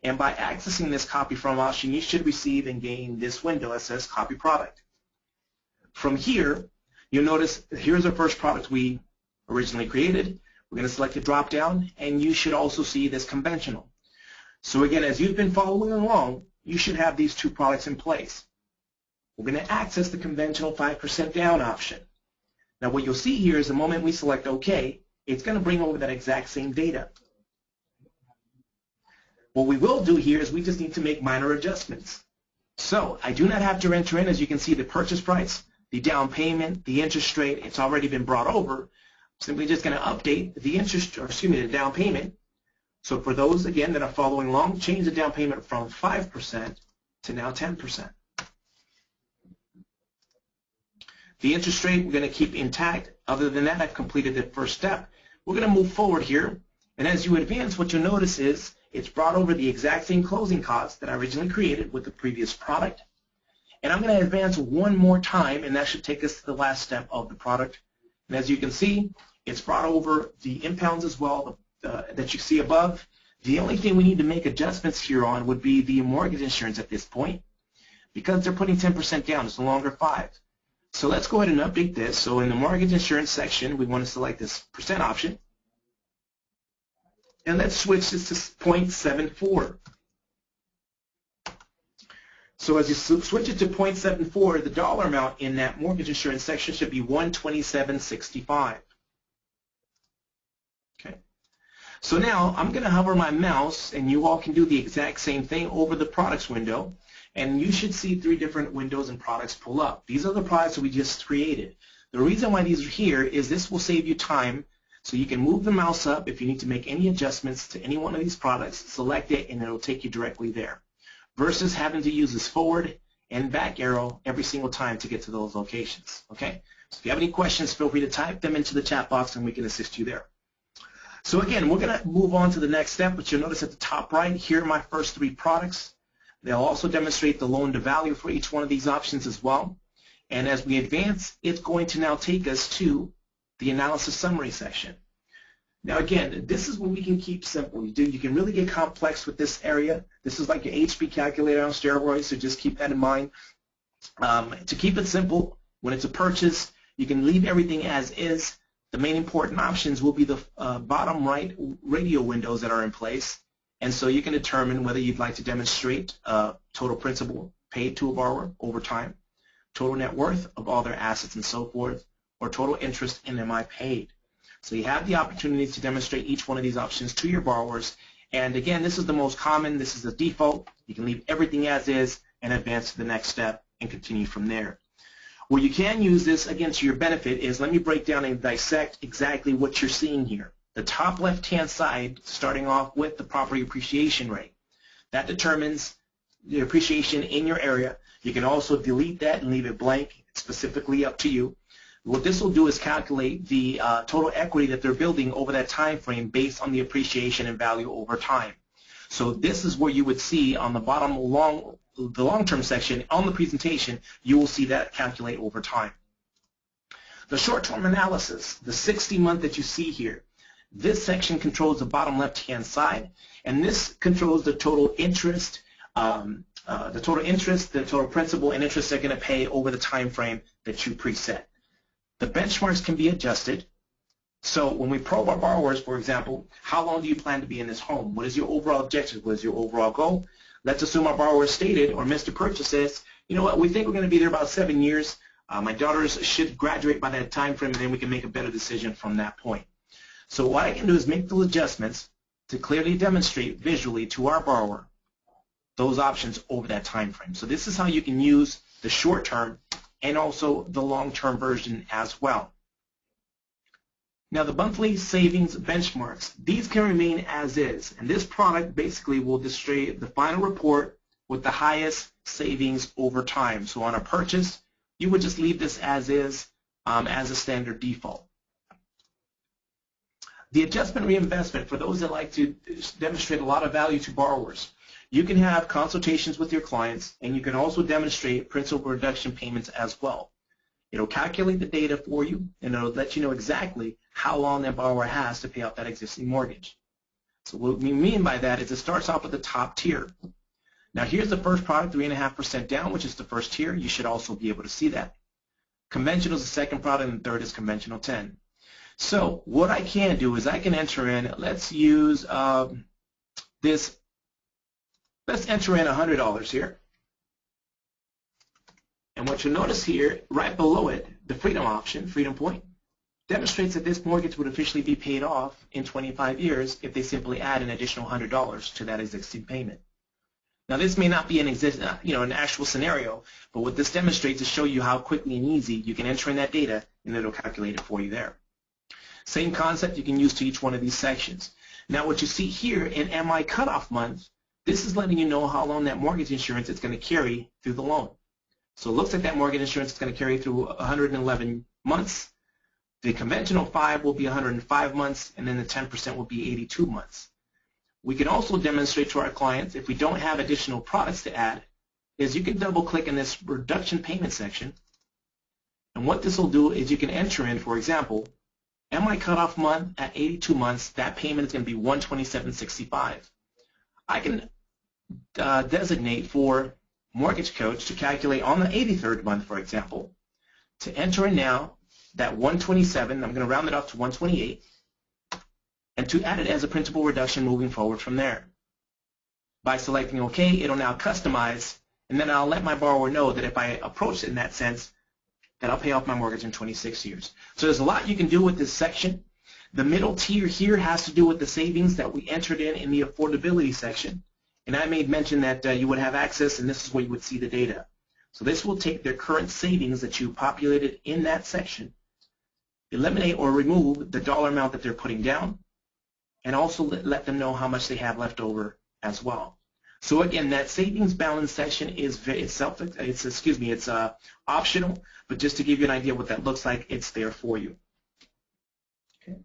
S1: And by accessing this copy from option, you should receive and gain this window that says copy product. From here, you'll notice here's our first product we originally created. We're going to select the drop down, and you should also see this conventional. So again, as you've been following along, you should have these 2 products in place. We're going to access the conventional 5% down option. Now what you'll see here is the moment we select OK, it's going to bring over that exact same data. What we will do here is we just need to make minor adjustments. So I do not have to enter in, as you can see, the purchase price, the down payment, the interest rate. It's already been brought over. I'm simply just going to update the the down payment. So for those, again, that are following along, change the down payment from 5% to now 10%. The interest rate we're going to keep intact. Other than that, I've completed the first step. We're going to move forward here. And as you advance, what you'll notice is it's brought over the exact same closing costs that I originally created with the previous product. And I'm going to advance one more time, and that should take us to the last step of the product. And as you can see, it's brought over the impounds as well that you see above. The only thing we need to make adjustments here on would be the mortgage insurance at this point, because they're putting 10% down. It's no longer 5. So let's go ahead and update this. So in the mortgage insurance section, we want to select this percent option. And let's switch this to 0.74. So as you switch it to 0.74, the dollar amount in that mortgage insurance section should be $127.65. Okay. So now I'm going to hover my mouse, and you all can do the exact same thing over the products window, and you should see 3 different windows and products pull up. These are the products that we just created. The reason why these are here is this will save you time, so you can move the mouse up if you need to make any adjustments to any one of these products, select it, and it will take you directly there, versus having to use this forward and back arrow every single time to get to those locations. Okay? So if you have any questions, feel free to type them into the chat box and we can assist you there. So again, we're going to move on to the next step, but you'll notice at the top right, here are my first 3 products. They'll also demonstrate the loan to value for each one of these options as well. And as we advance, it's going to now take us to the analysis summary section. Now again, this is what we can keep simple. You can really get complex with this area. This is like your HP calculator on steroids, so just keep that in mind. To keep it simple, when it's a purchase, you can leave everything as is. The main important options will be the bottom right radio windows that are in place, and so you can determine whether you'd like to demonstrate total principal paid to a borrower over time, total net worth of all their assets and so forth, or total interest in MI paid. So you have the opportunity to demonstrate each one of these options to your borrowers, and again, this is the most common, this is the default. You can leave everything as is and advance to the next step and continue from there. Where you can use this, again, to your benefit is, let me break down and dissect exactly what you're seeing here. The top left-hand side, starting off with the property appreciation rate. That determines the appreciation in your area. You can also delete that and leave it blank. It's specifically up to you. What this will do is calculate the total equity that they're building over that time frame based on the appreciation and value over time. So this is where you would see on the bottom the long-term section on the presentation, you will see that calculate over time. The short-term analysis, the 60-month that you see here, this section controls the bottom left-hand side, and this controls the total interest, the total principal and interest they're going to pay over the time frame that you preset. The benchmarks can be adjusted. So when we probe our borrowers, for example, how long do you plan to be in this home? What is your overall objective? What is your overall goal? Let's assume our borrower stated, or Mr. Purchase says, you know what, we think we're going to be there about 7 years. My daughters should graduate by that time frame, and then we can make a better decision from that point. So what I can do is make those adjustments to clearly demonstrate visually to our borrower those options over that time frame. So this is how you can use the short-term and also the long-term version as well. Now the monthly savings benchmarks, these can remain as is, and this product basically will display the final report with the highest savings over time. So on a purchase, you would just leave this as is as a standard default. The adjustment reinvestment, for those that like to demonstrate a lot of value to borrowers, you can have consultations with your clients, and you can also demonstrate principal reduction payments as well. It'll calculate the data for you, and it'll let you know exactly how long that borrower has to pay off that existing mortgage. So what we mean by that is it starts off with the top tier. Now here's the first product, 3.5% down, which is the first tier. You should also be able to see that. Conventional is the second product, and the third is conventional 10. So what I can do is I can enter in, let's use this, let's enter in $100 here. And what you'll notice here, right below it, the Freedom option, Freedom Point, demonstrates that this mortgage would officially be paid off in 25 years if they simply add an additional $100 to that existing payment. Now this may not be an actual scenario, but what this demonstrates is show you how quickly and easy you can enter in that data, and it'll calculate it for you there. Same concept you can use to each one of these sections. Now what you see here in MI cutoff month, this is letting you know how long that mortgage insurance is going to carry through the loan. So it looks like that mortgage insurance is going to carry through 111 months. The conventional 5 will be 105 months, and then the 10% will be 82 months. We can also demonstrate to our clients, if we don't have additional products to add, is you can double-click in this reduction payment section, and what this will do is you can enter in, for example, MI cutoff month at 82 months, that payment is going to be $127.65. I can designate for Mortgage Coach to calculate on the 83rd month, for example, to enter in now that 127, I'm going to round it up to 128, and to add it as a principal reduction moving forward from there. By selecting OK, it'll now customize and then I'll let my borrower know that if I approach it in that sense, that I'll pay off my mortgage in 26 years. So there's a lot you can do with this section. The middle tier here has to do with the savings that we entered in the affordability section. And I made mention that you would have access, and this is where you would see the data. So this will take their current savings that you populated in that section, eliminate or remove the dollar amount that they're putting down, and also let them know how much they have left over as well. So again, that savings balance section is it's optional, but just to give you an idea what that looks like, it's there for you. Okay.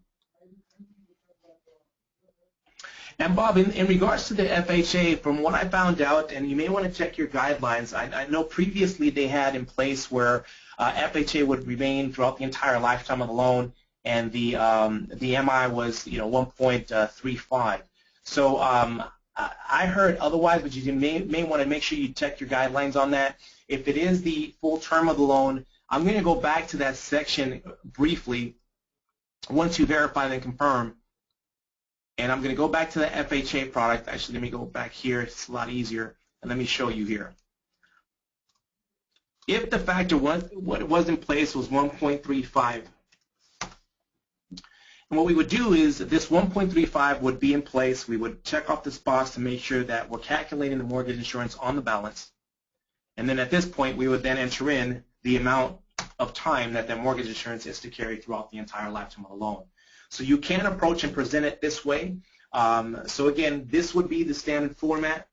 S1: And Bob, in regards to the FHA, from what I found out, and you may want to check your guidelines, I know previously they had in place where FHA would remain throughout the entire lifetime of the loan, and the MI was 1.35. So I heard otherwise, but you may want to make sure you check your guidelines on that. If it is the full term of the loan, I'm going to go back to that section briefly once you verify and confirm. And I'm going to go back to the FHA product. Actually, let me go back here. It's a lot easier. And let me show you here. If the factor what was in place was 1.35, and what we would do is this 1.35 would be in place. We would check off this box to make sure that we're calculating the mortgage insurance on the balance. And then at this point, we would then enter in the amount of time that the mortgage insurance is to carry throughout the entire lifetime of the loan. So you can approach and present it this way. So again, this would be the standard format.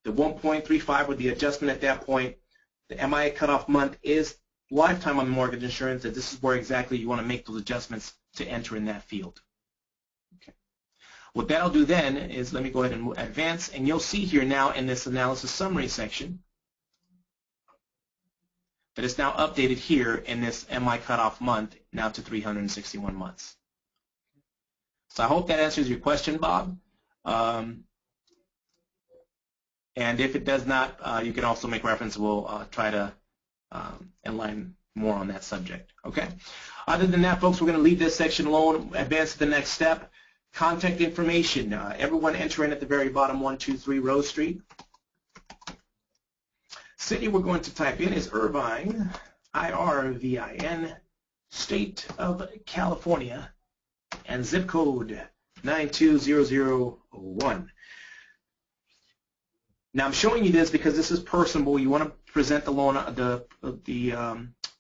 S1: The 1.35 with the adjustment at that point. The MI cutoff month is lifetime on the mortgage insurance, and this is where exactly you want to make those adjustments to enter in that field. Okay. What that'll do then is, let me go ahead and advance, and you'll see here now in this analysis summary section that it's now updated here in this MI cutoff month now to 361 months. So I hope that answers your question, Bob. And if it does not, you can also make reference. We'll try to enlighten more on that subject. Okay. Other than that, folks, we're going to leave this section alone, advance to the next step. Contact information. Everyone enter in at the very bottom, 123 Rose Street. City we're going to type in is Irvine, I-R-V-I-N, State of California, and zip code 92001. Now I'm showing you this because this is personable. You want to present the loan, the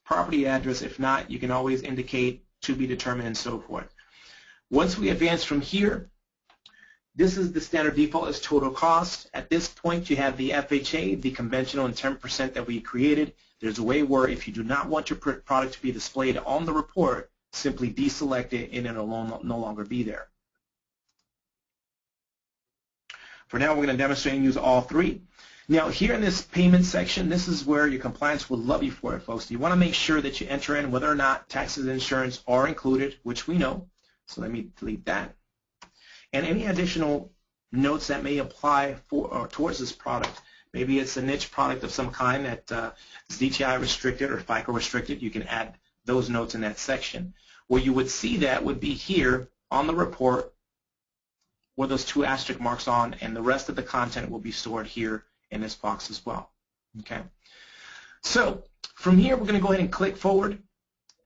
S1: property address. If not, you can always indicate to be determined and so forth. Once we advance from here, this is the standard default as total cost. At this point, you have the FHA, the conventional and 10% that we created. There's a way where if you do not want your product to be displayed on the report, simply deselect it and it'll no longer be there. For now, we're going to demonstrate and use all three. Now, here in this payment section, this is where your compliance will love you for it, folks. You want to make sure that you enter in whether or not taxes and insurance are included, which we know. So let me delete that. And any additional notes that may apply for or towards this product. Maybe it's a niche product of some kind that is DTI restricted or FICO restricted. You can add those notes in that section. Where you would see that would be here on the report where those two asterisk marks on, and the rest of the content will be stored here in this box as well. Okay. So from here, we're going to go ahead and click forward,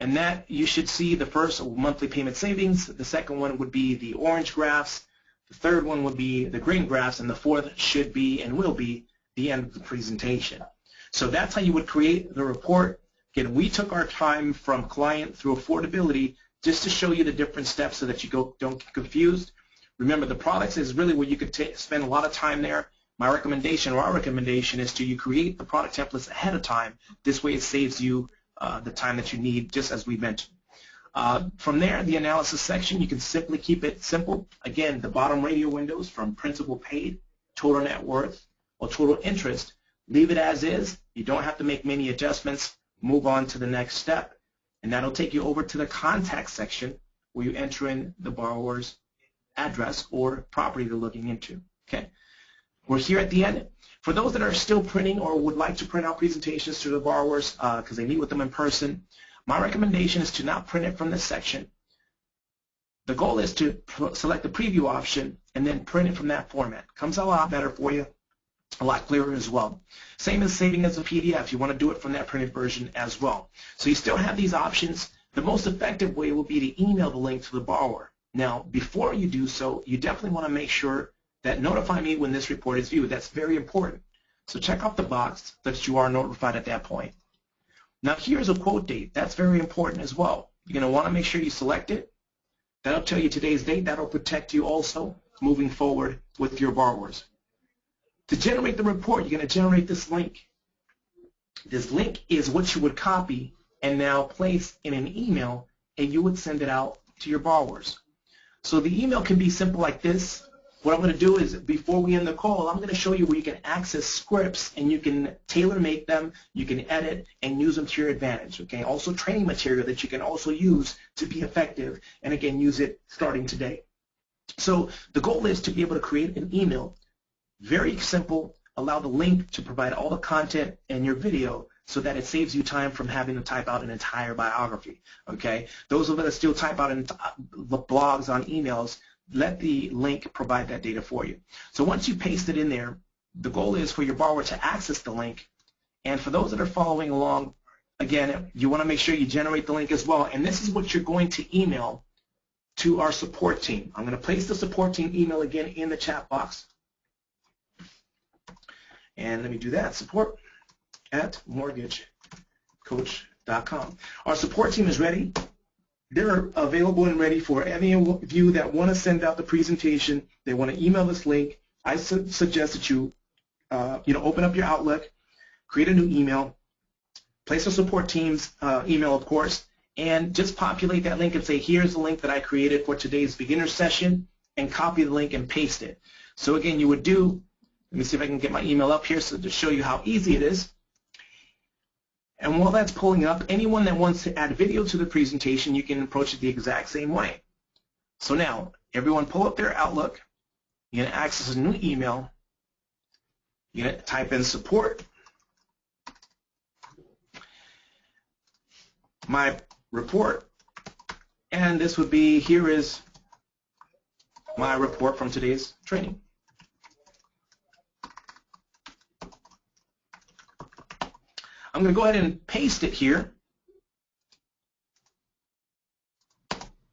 S1: and that you should see the first monthly payment savings. The second one would be the orange graphs. The third one would be the green graphs, and the fourth should be and will be the end of the presentation. So that's how you would create the report. Again, we took our time from client through affordability just to show you the different steps so that you don't get confused. Remember, the products is really where you could spend a lot of time there. My recommendation, or our recommendation, is to you create the product templates ahead of time. This way it saves you the time that you need, just as we mentioned. From there, the analysis section, you can simply keep it simple. Again, the bottom radio windows from principal paid, total net worth, or total interest, leave it as is. You don't have to make many adjustments. Move on to the next step, and that'll take you over to the contact section where you enter in the borrower's address or property they're looking into. Okay, we're here at the end. For those that are still printing or would like to print out presentations to the borrowers because they meet with them in person, my recommendation is to not print it from this section. The goal is to select the preview option and then print it from that format. Comes out a lot better for you. a lot clearer as well. Same as saving as a PDF. You want to do it from that printed version as well. So you still have these options. The most effective way will be to email the link to the borrower. Now, before you do so, you definitely want to make sure that notify me when this report is viewed. That's very important. So check off the box that you are notified at that point. Now, here's a quote date. That's very important as well. You're going to want to make sure you select it. That'll tell you today's date. That'll protect you also moving forward with your borrowers. To generate the report, you're going to generate this link. This link is what you would copy and now place in an email, and you would send it out to your borrowers. So the email can be simple like this. What I'm going to do is, before we end the call, I'm going to show you where you can access scripts, and you can tailor-make them, you can edit, and use them to your advantage. Okay. Also training material that you can also use to be effective, and again, use it starting today. So the goal is to be able to create an email. Very simple. Allow the link to provide all the content in your video so that it saves you time from having to type out an entire biography. Okay? Those of us that still type out blogs on emails, let the link provide that data for you. So once you paste it in there, the goal is for your borrower to access the link. And for those that are following along, again, you want to make sure you generate the link as well. And this is what you're going to email to our support team. I'm going to place the support team email again in the chat box. And let me do that, support@mortgagecoach.com. Our support team is ready. They're available and ready for any of you that want to send out the presentation. They want to email this link. I suggest that you, open up your Outlook, create a new email, place a support team's email, of course, and just populate that link and say, here's the link that I created for today's beginner session, and copy the link and paste it. So again, you would do, let me see if I can get my email up here so to show you how easy it is. And while that's pulling up, anyone that wants to add video to the presentation, you can approach it the exact same way. So now, everyone pull up their Outlook. You're going to access a new email. You're going to type in support, my report, and this would be, here is my report from today's training. I'm going to go ahead and paste it here,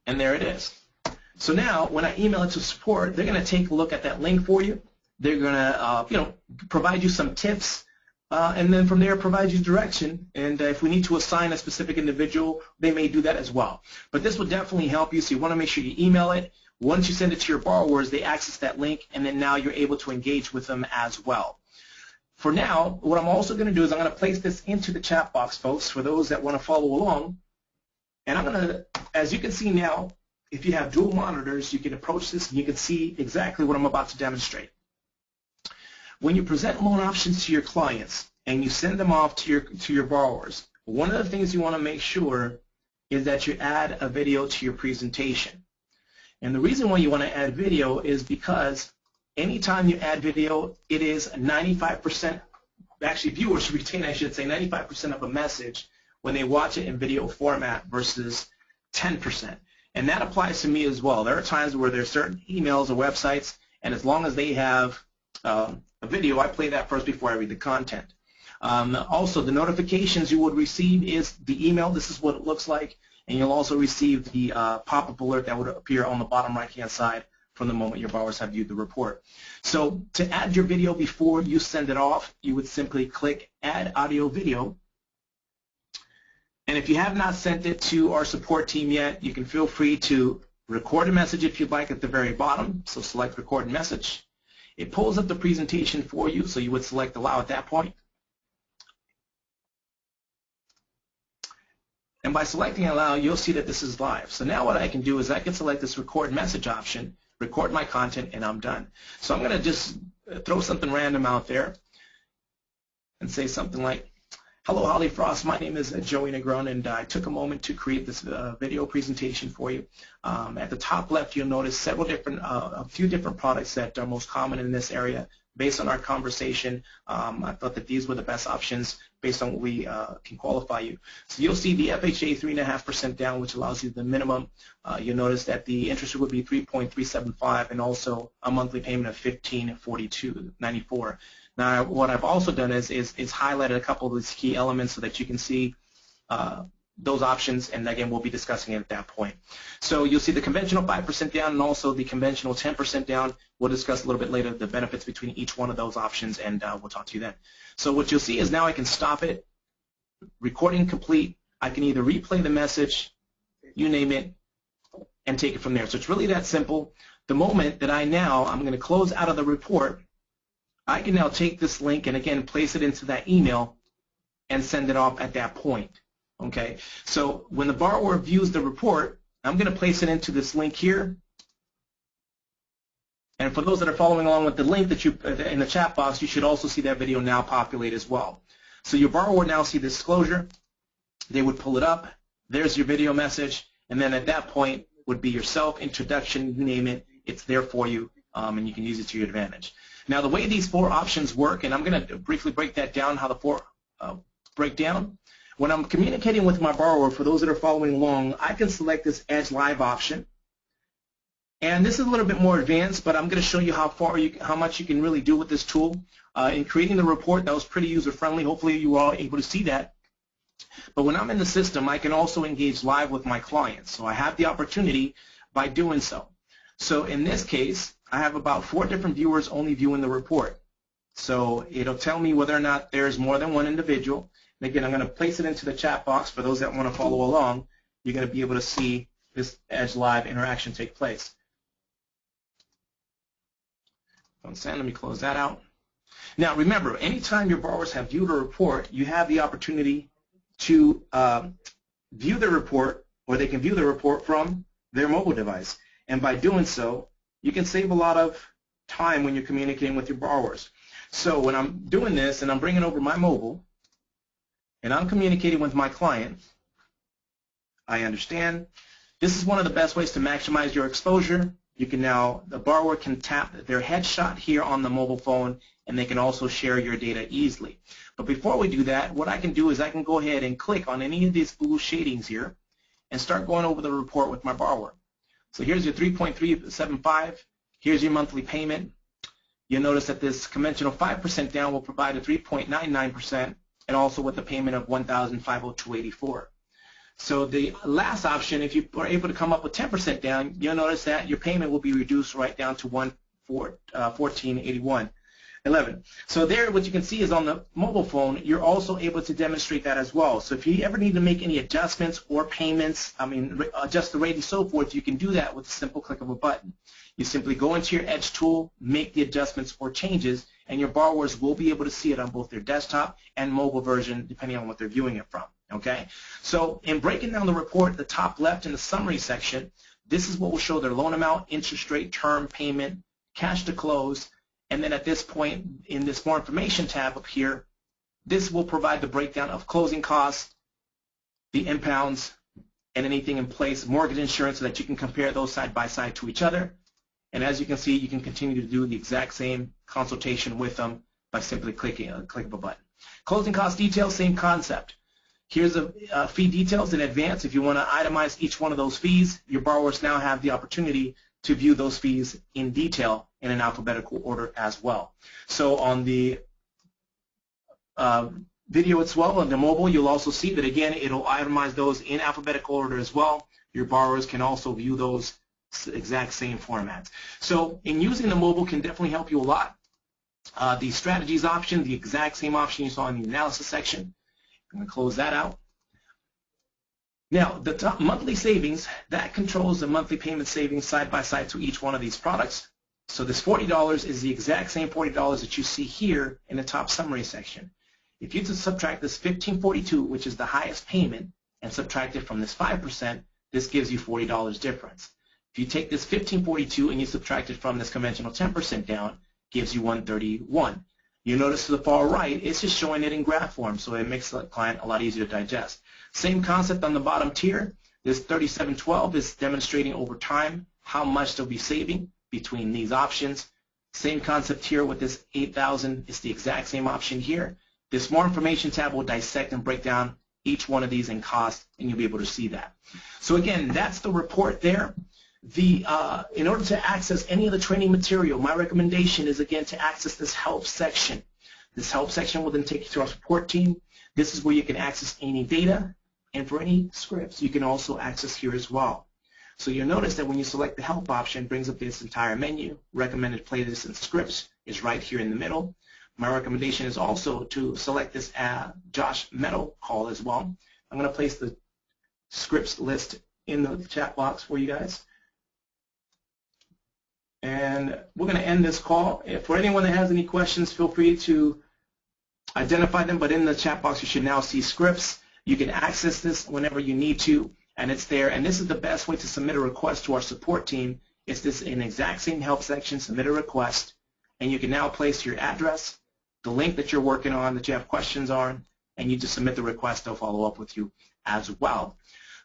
S1: and there it is. So now, when I email it to support, they're going to take a look at that link for you. They're going to, provide you some tips, and then from there provide you direction. And if we need to assign a specific individual, they may do that as well. But this will definitely help you. So you want to make sure you email it. Once you send it to your borrowers, they access that link, and then now you're able to engage with them as well. For now, what I'm also going to do is I'm going to place this into the chat box, folks, for those that want to follow along. And I'm going to, as you can see now, if you have dual monitors, you can approach this and you can see exactly what I'm about to demonstrate. When you present loan options to your clients and you send them off to your borrowers, one of the things you want to make sure is that you add a video to your presentation. And the reason why you want to add video is because anytime you add video, it is 95%, actually viewers retain, I should say, 95% of a message when they watch it in video format versus 10%. And that applies to me as well. There are times where there's certain emails or websites, and as long as they have a video, I play that first before I read the content. Also, the notifications you would receive is the email. This is what it looks like. And you'll also receive the pop-up alert that would appear on the bottom right-hand side from the moment your borrowers have viewed the report. So to add your video before you send it off, you would simply click Add Audio Video. And if you have not sent it to our support team yet, you can feel free to record a message if you'd like at the very bottom. So select Record Message. It pulls up the presentation for you, so you would select Allow at that point. And by selecting Allow, you'll see that this is live. So now what I can do is I can select this Record Message option, record my content, and I'm done. So I'm going to just throw something random out there and say something like, hello, Holly Frost. My name is Joey Negron, and I took a moment to create this video presentation for you. At the top left, you'll notice a few different products that are most common in this area. Based on our conversation, I thought that these were the best options based on what we can qualify you. So you'll see the FHA 3.5% down, which allows you the minimum. You'll notice that the interest rate would be 3.375 and also a monthly payment of $1542.94. Now, what I've also done is highlighted a couple of these key elements so that you can see those options, and again, we'll be discussing it at that point. So you'll see the conventional 5% down and also the conventional 10% down. We'll discuss a little bit later the benefits between each one of those options, and we'll talk to you then. So what you'll see is now I can stop it, recording complete. I can either replay the message, you name it, and take it from there. So it's really that simple. The moment that I'm going to close out of the report, I can now take this link and again place it into that email and send it off at that point. Okay, so when the borrower views the report, I'm going to place it into this link here. And for those that are following along with the link that you in the chat box, you should also see that video now populate as well. So your borrower would now see this disclosure. They would pull it up. There's your video message, and then at that point would be your self-introduction, you name it. It's there for you, and you can use it to your advantage. Now, the way these 4 options work, and I'm going to briefly break that down, how the 4 break down. When I'm communicating with my borrower, for those that are following along, I can select this Edge Live option. And this is a little bit more advanced, but I'm going to show you how much you can really do with this tool. In creating the report, that was pretty user-friendly. Hopefully you are able to see that. But when I'm in the system, I can also engage live with my clients. So I have the opportunity by doing so. So in this case, I have about 4 different viewers only viewing the report. So it'll tell me whether or not there's more than one individual. And again, I'm going to place it into the chat box for those that want to follow along. You're going to be able to see this Edge Live interaction take place. Let me close that out. Now, remember, anytime your borrowers have viewed a report, you have the opportunity to view the report, or they can view the report from their mobile device. And by doing so, you can save a lot of time when you're communicating with your borrowers. So when I'm doing this and I'm bringing over my mobile, and I'm communicating with my client, I understand. This is one of the best ways to maximize your exposure. You can now, the borrower can tap their headshot here on the mobile phone, and they can also share your data easily. But before we do that, what I can do is I can go ahead and click on any of these blue shadings here and start going over the report with my borrower. So here's your 3.375. Here's your monthly payment. You'll notice that this conventional 5% down will provide a 3.99%. and also with a payment of $1,502.84. So the last option, if you are able to come up with 10% down, you'll notice that your payment will be reduced right down to $1481.11. So there, what you can see is on the mobile phone, you're also able to demonstrate that as well. So if you ever need to make any adjustments or payments, adjust the rate and so forth, you can do that with a simple click of a button. You simply go into your Edge tool, make the adjustments or changes, and your borrowers will be able to see it on both their desktop and mobile version, depending on what they're viewing it from. Okay? So in breaking down the report, the top left in the summary section, this is what will show their loan amount, interest rate, term, payment, cash to close, and then at this point in this more information tab up here, this will provide the breakdown of closing costs, the impounds, and anything in place, mortgage insurance, so that you can compare those side by side to each other. And as you can see, you can continue to do the exact same consultation with them by simply clicking a click of a button. Closing cost details, same concept. Here's the fee details in advance. If you want to itemize each one of those fees, your borrowers now have the opportunity to view those fees in detail in an alphabetical order as well. So on the video as well, on the mobile, you'll also see that, again, it'll itemize those in alphabetical order as well. Your borrowers can also view those exact same formats. So in using the mobile can definitely help you a lot. The strategies option, the exact same option you saw in the analysis section. I'm going to close that out. Now, the top monthly savings, that controls the monthly payment savings side by side to each one of these products. So this $40 is the exact same $40 that you see here in the top summary section. If you just subtract this $15.42, which is the highest payment, and subtract it from this 5%, this gives you $40 difference. If you take this $15.42 and you subtract it from this conventional 10% down, gives you $131. You notice to the far right, it's just showing it in graph form, so it makes the client a lot easier to digest. Same concept on the bottom tier. This $37.12 is demonstrating over time how much they'll be saving between these options. Same concept here with this $8,000. It's the exact same option here. This more information tab will dissect and break down each one of these in cost, and you'll be able to see that. So again, that's the report there. In order to access any of the training material, my recommendation is, again, to access this help section. This help section will then take you to our support team. This is where you can access any data, and for any scripts, you can also access here as well. So you'll notice that when you select the help option, it brings up this entire menu. Recommended playlists and scripts is right here in the middle. My recommendation is also to select this Josh Meadow call as well. I'm going to place the scripts list in the chat box for you guys. And we're going to end this call. If for anyone that has any questions, feel free to identify them, but in the chat box you should now see scripts. You can access this whenever you need to, and it's there. And this is the best way to submit a request to our support team. It's this in the exact same help section, submit a request, and you can now place your address, the link that you're working on, that you have questions on, and you just submit the request. They'll follow up with you as well.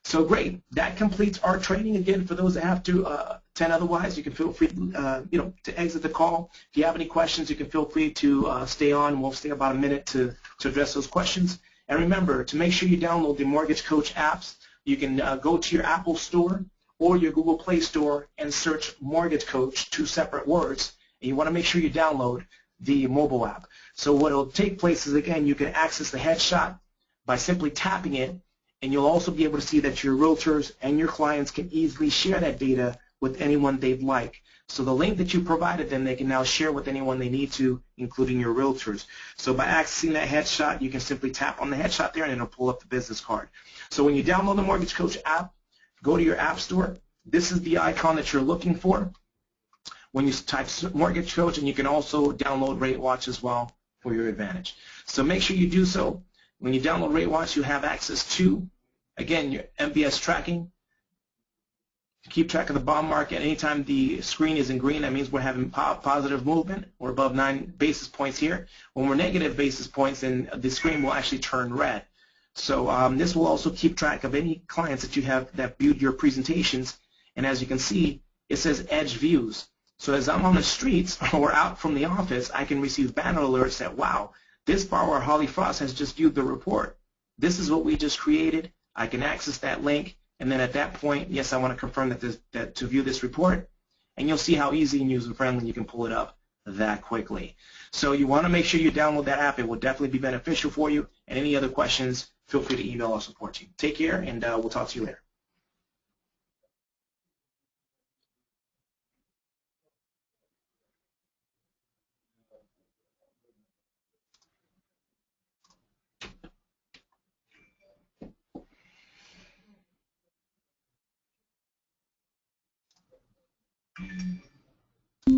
S1: So great. That completes our training. Again, for those that have to attend otherwise, you can feel free to exit the call. If you have any questions, you can feel free to stay on. We'll stay about a minute to address those questions. And remember, to make sure you download the Mortgage Coach apps, you can go to your Apple Store or your Google Play Store and search Mortgage Coach, 2 separate words. And you want to make sure you download the mobile app. So what will take place is, again, you can access the headshot by simply tapping it, and you'll also be able to see that your realtors and your clients can easily share that data with anyone they'd like. So the link that you provided them, they can now share with anyone they need to, including your realtors. So by accessing that headshot, you can simply tap on the headshot there and it'll pull up the business card. So when you download the Mortgage Coach app, go to your app store. This is the icon that you're looking for when you type Mortgage Coach, and you can also download Rate Watch as well for your advantage. So make sure you do so. When you download Rate Watch, you have access to, again, your MBS tracking. Keep track of the bond market. Anytime the screen is in green, that means we're having positive movement. We're above 9 basis points here. When we're negative basis points, then the screen will actually turn red. So this will also keep track of any clients that you have that viewed your presentations. And as you can see, it says Edge Views. So as I'm on the streets or out from the office, I can receive banner alerts that, wow, this borrower, Holly Frost, has just viewed the report. This is what we just created. I can access that link, and then at that point, yes, I want to confirm that to view this report, and you'll see how easy and user-friendly you can pull it up that quickly. So you want to make sure you download that app. It will definitely be beneficial for you, and any other questions, feel free to email our support team. Take care, and we'll talk to you later.